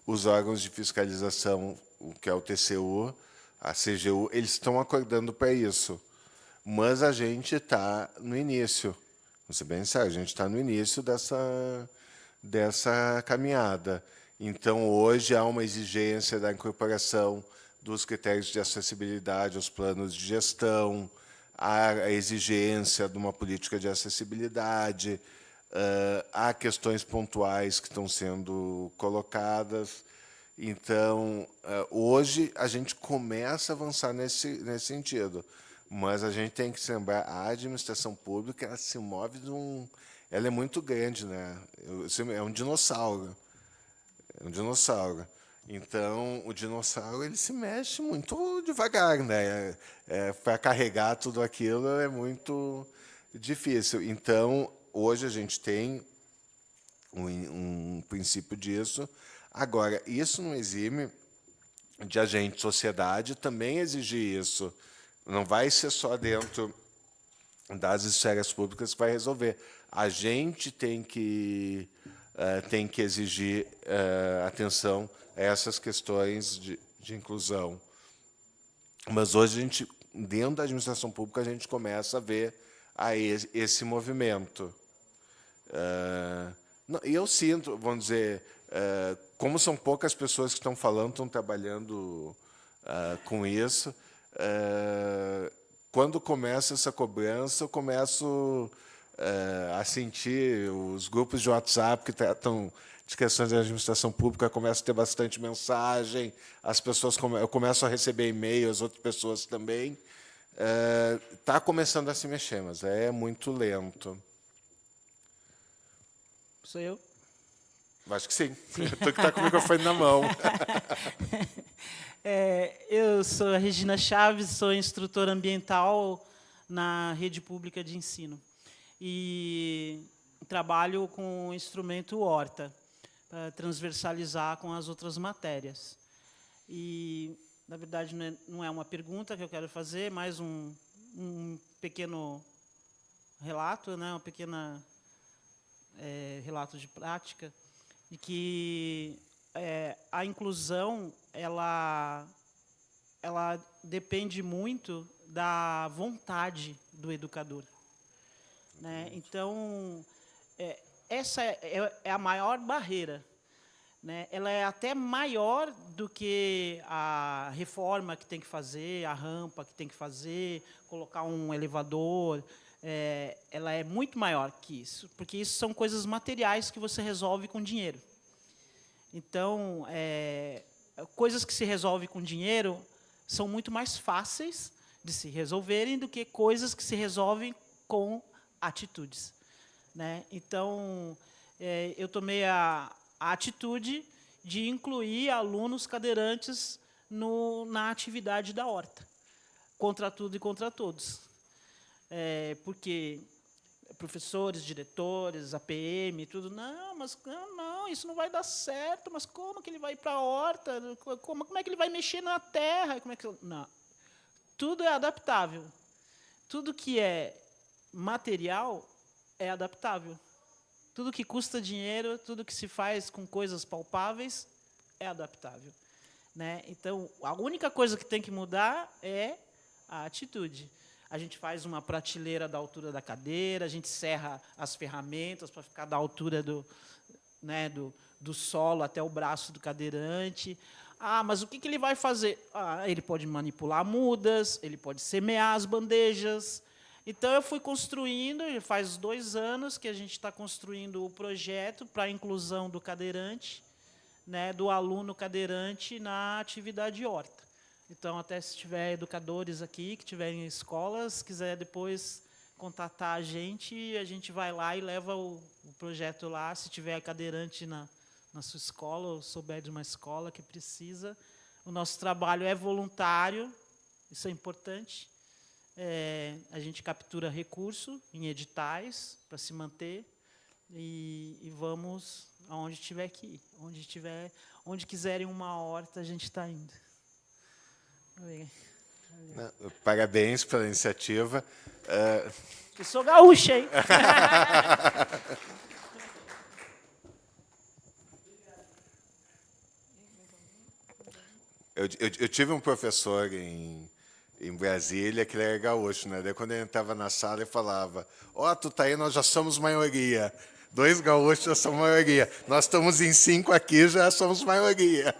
os órgãos de fiscalização, o que é o TCU, a CGU, eles estão acordando para isso. Mas a gente está no início. Vou ser bem sério, a gente está no início dessa caminhada. Então, hoje há uma exigência da incorporação dos critérios de acessibilidade aos planos de gestão, há a exigência de uma política de acessibilidade, há questões pontuais que estão sendo colocadas. Então, hoje, a gente começa a avançar nesse sentido, mas a gente tem que se lembrar, a administração pública ela se move ela é muito grande, né? É um dinossauro. É um dinossauro. Então, o dinossauro ele se mexe muito devagar, né? Para carregar tudo aquilo é muito difícil. Então, hoje a gente tem um princípio disso. Agora, isso não exime de agente de sociedade também exigir isso. Não vai ser só dentro das esferas públicas que vai resolver. A gente tem que exigir atenção a essas questões de inclusão. Mas hoje, dentro da administração pública, a gente começa a ver esse movimento. E eu sinto, vamos dizer, como são poucas pessoas que estão falando, estão trabalhando com isso, quando começa essa cobrança, eu começo a sentir os grupos de WhatsApp que tratam de questões de administração pública, começam a ter bastante mensagem, as pessoas eu começo a receber e-mails, as outras pessoas também. Está começando a se mexer, mas é muito lento. Sou eu? Acho que sim. Tu que está com o microfone na mão. Eu sou a Regina Chaves, sou instrutora ambiental na rede pública de ensino. E trabalho com o instrumento Horta, para transversalizar com as outras matérias. E, na verdade, não é uma pergunta que eu quero fazer, mais um pequeno relato, né, relato de prática, de que a inclusão ela depende muito da vontade do educador, né? Então, essa é a maior barreira, né? Ela é até maior do que a reforma que tem que fazer, a rampa que tem que fazer, colocar um elevador. Ela é muito maior que isso, porque isso são coisas materiais que você resolve com dinheiro. Então, coisas que se resolvem com dinheiro são muito mais fáceis de se resolverem do que coisas que se resolvem com atitudes, né? Então, eu tomei a atitude de incluir alunos cadeirantes na atividade da horta, contra tudo e contra todos. Porque professores, diretores, APM, tudo, não, isso não vai dar certo, mas como que ele vai ir para a horta? Como é que ele vai mexer na terra? Não. Tudo é adaptável. Tudo que é material é adaptável. Tudo que custa dinheiro, tudo que se faz com coisas palpáveis é adaptável, né? Então, a única coisa que tem que mudar é a atitude. A gente faz uma prateleira da altura da cadeira, a gente serra as ferramentas para ficar da altura do solo até o braço do cadeirante. Mas o que ele vai fazer? Ele pode manipular mudas, ele pode semear as bandejas. Então, eu fui construindo, faz 2 anos que a gente está construindo o projeto para a inclusão do cadeirante, né, do aluno cadeirante na atividade horta. Então, até se tiver educadores aqui, que tiverem escolas, quiser depois contatar a gente vai lá e leva o projeto lá. Se tiver cadeirante na sua escola, ou souber de uma escola que precisa. O nosso trabalho é voluntário, isso é importante. A gente captura recurso em editais para se manter e vamos aonde tiver que ir. Onde quiserem uma horta, a gente está indo. Parabéns pela iniciativa. Eu sou gaúcha, hein? Eu tive um professor em Brasília que ele era gaúcho, né? Daí, quando ele entrava na sala, ele falava: tu tá aí, nós já somos maioria. 2 gaúchos já somos maioria. Nós estamos em 5 aqui, já somos maioria.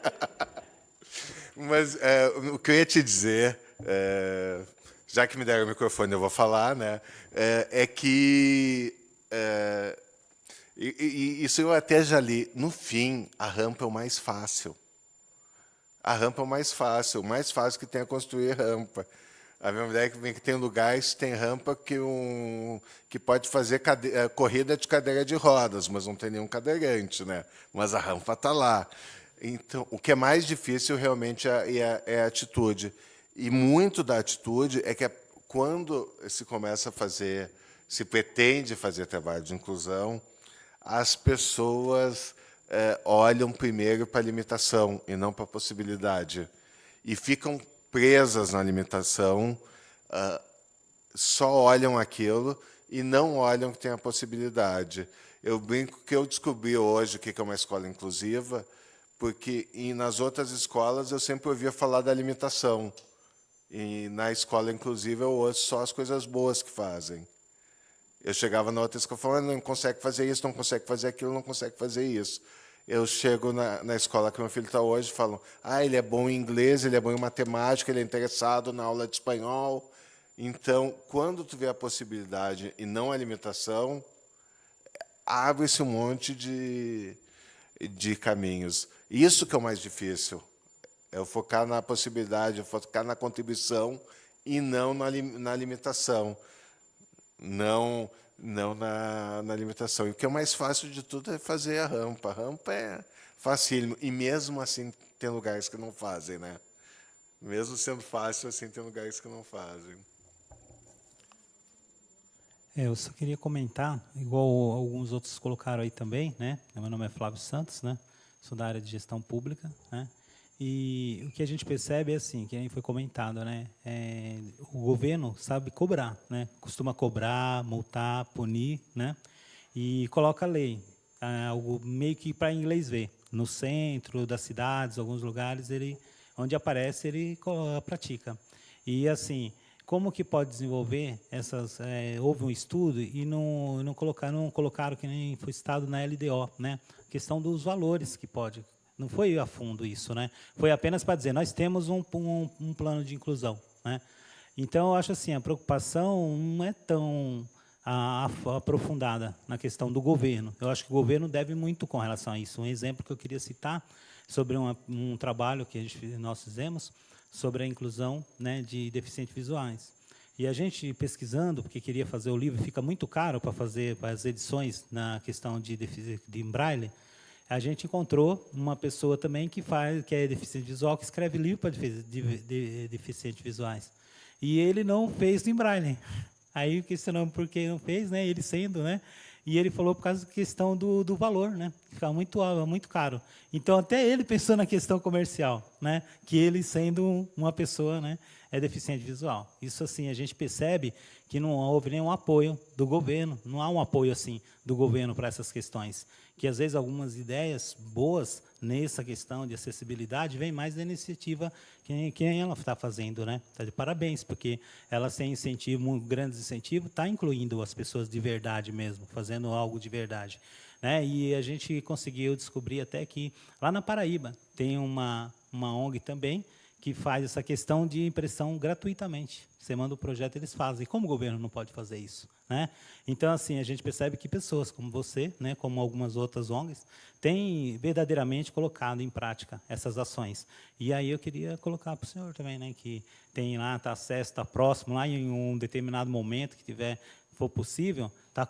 Mas o que eu ia te dizer, já que me deram o microfone, eu vou falar, né? É que isso eu até já li. No fim, a rampa é o mais fácil. A rampa é o mais fácil que tem é construir rampa. A minha ideia é que tem lugares que tem rampa que pode fazer corrida de cadeira de rodas, mas não tem nenhum cadeirante, né? Mas a rampa está lá. Então, o que é mais difícil realmente é a atitude. E muito da atitude é que quando se começa a fazer, se pretende fazer trabalho de inclusão, as pessoas olham primeiro para a limitação e não para a possibilidade. e ficam presas na alimentação, só olham aquilo e não olham que tem a possibilidade. Eu brinco que eu descobri hoje o que é uma escola inclusiva, porque nas outras escolas eu sempre ouvia falar da alimentação. E na escola inclusiva eu ouço só as coisas boas que fazem. Eu chegava na outra escola falando, não consegue fazer isso, não consegue fazer aquilo, não consegue fazer isso. Eu chego na escola que meu filho está hoje e falo, ele é bom em inglês, ele é bom em matemática, ele é interessado na aula de espanhol. Então, quando tu vê a possibilidade e não a alimentação, abre-se um monte de caminhos. Isso que é o mais difícil, é focar na possibilidade, focar na contribuição e não na limitação. Não na limitação. E o que é mais fácil de tudo é fazer a rampa. A rampa é facílimo. E mesmo assim tem lugares que não fazem, né? Mesmo sendo fácil, assim, tem lugares que não fazem. Eu só queria comentar, igual alguns outros colocaram aí também, né? Meu nome é Flávio Santos, né? Sou da área de gestão pública, né? E o que a gente percebe é assim, que nem foi comentado, né? O governo sabe cobrar, né? Costuma cobrar, multar, punir, né? E coloca a lei, algo meio que para inglês ver. No centro das cidades, alguns lugares, onde aparece, ele pratica. E assim, como que pode desenvolver essas... houve um estudo e não colocaram que nem foi citado na LDO, né? A questão dos valores que pode... Não foi a fundo isso, né? Foi apenas para dizer, nós temos um plano de inclusão, né? Então, eu acho assim, a preocupação não é tão aprofundada na questão do governo. Eu acho que o governo deve muito com relação a isso. Um exemplo que eu queria citar sobre um trabalho que nós fizemos sobre a inclusão, né, de deficientes visuais. E a gente pesquisando, porque queria fazer o livro, fica muito caro para fazer as edições na questão de Braille. A gente encontrou uma pessoa também que é deficiente visual, que escreve livro para deficientes visuais. E ele não fez em Braille. Aí questionamos por que não fez, né? Ele sendo, né? E ele falou por causa da questão do valor, né? Fica muito caro. Então, até ele pensou na questão comercial, né? Que ele, sendo uma pessoa, né, é deficiente visual. Isso, assim, a gente percebe que não houve nenhum apoio do governo, não há um apoio, assim, do governo para essas questões. Que, às vezes, algumas ideias boas nessa questão de acessibilidade vêm mais da iniciativa que ela está fazendo, né? Tá de parabéns, porque ela tem incentivo, grandes incentivos, está incluindo as pessoas de verdade mesmo, fazendo algo de verdade, né? E a gente conseguiu descobrir até que, lá na Paraíba, tem uma ONG também, que faz essa questão de impressão gratuitamente. Você manda o projeto, eles fazem. Como o governo não pode fazer isso, né? Então, assim, a gente percebe que pessoas como você, né, como algumas outras ONGs, têm verdadeiramente colocado em prática essas ações. E aí eu queria colocar para o senhor também, né, que tem lá, está acesso, está próximo, lá em um determinado momento que for possível, está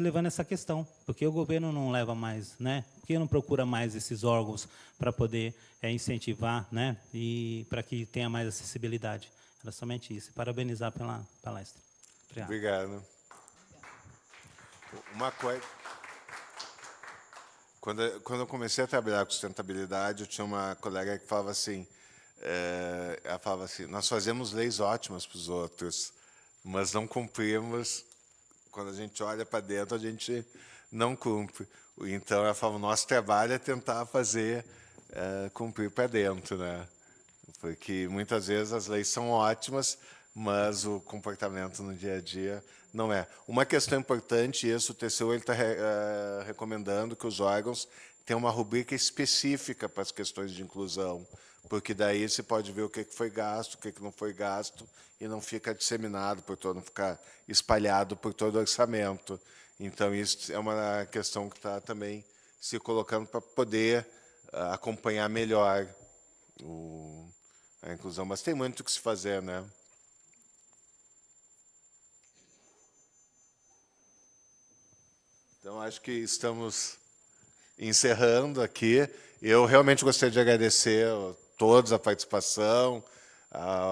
levando essa questão, porque o governo não leva mais, né? Porque não procura mais esses órgãos para poder incentivar, né? E para que tenha mais acessibilidade. Era somente isso. Parabenizar pela palestra. Obrigado. Uma coisa... Quando eu comecei a trabalhar com sustentabilidade, eu tinha uma colega que falava assim, ela falava assim, nós fazemos leis ótimas para os outros, mas não cumprimos. Quando a gente olha para dentro, a gente não cumpre. Então, ela falava, o nosso trabalho é tentar fazer cumprir para dentro, né? Porque muitas vezes as leis são ótimas, mas o comportamento no dia a dia não é. Uma questão importante, isso o TCU está recomendando que os órgãos tenham uma rubrica específica para as questões de inclusão, porque daí você pode ver o que foi gasto, o que não foi gasto, e não fica disseminado por todo, não ficar espalhado por todo o orçamento. Então, isso é uma questão que está também se colocando para poder acompanhar melhor a inclusão. Mas tem muito o que se fazer, né? Então, acho que estamos encerrando aqui. Eu realmente gostaria de agradecer a todos a participação,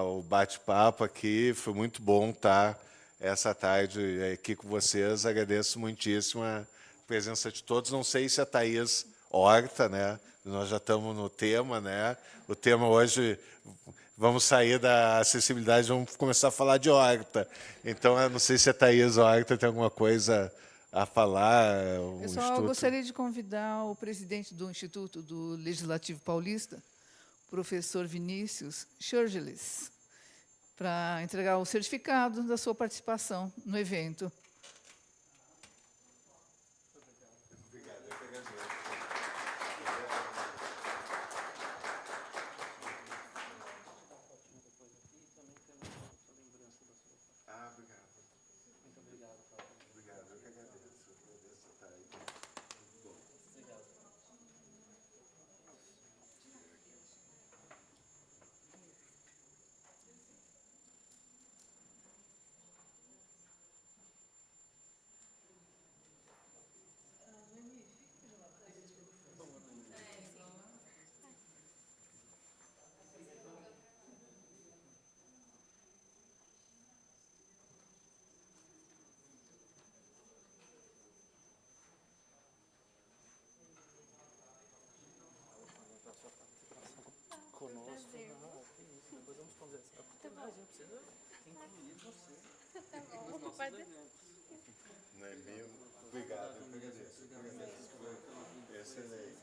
o bate-papo aqui. Foi muito bom estar essa tarde aqui com vocês. Agradeço muitíssimo a presença de todos. Não sei se a Thaís Horta, né? Nós já estamos no tema, né? O tema hoje vamos sair da acessibilidade, vamos começar a falar de horta. Então, eu não sei se a Thaís Horta tem alguma coisa a falar. Eu só gostaria de convidar o presidente do Instituto do Legislativo Paulista, professor Vinícius Schurgeles, para entregar o certificado da sua participação no evento. Obrigado, eu agradeço. Excelente.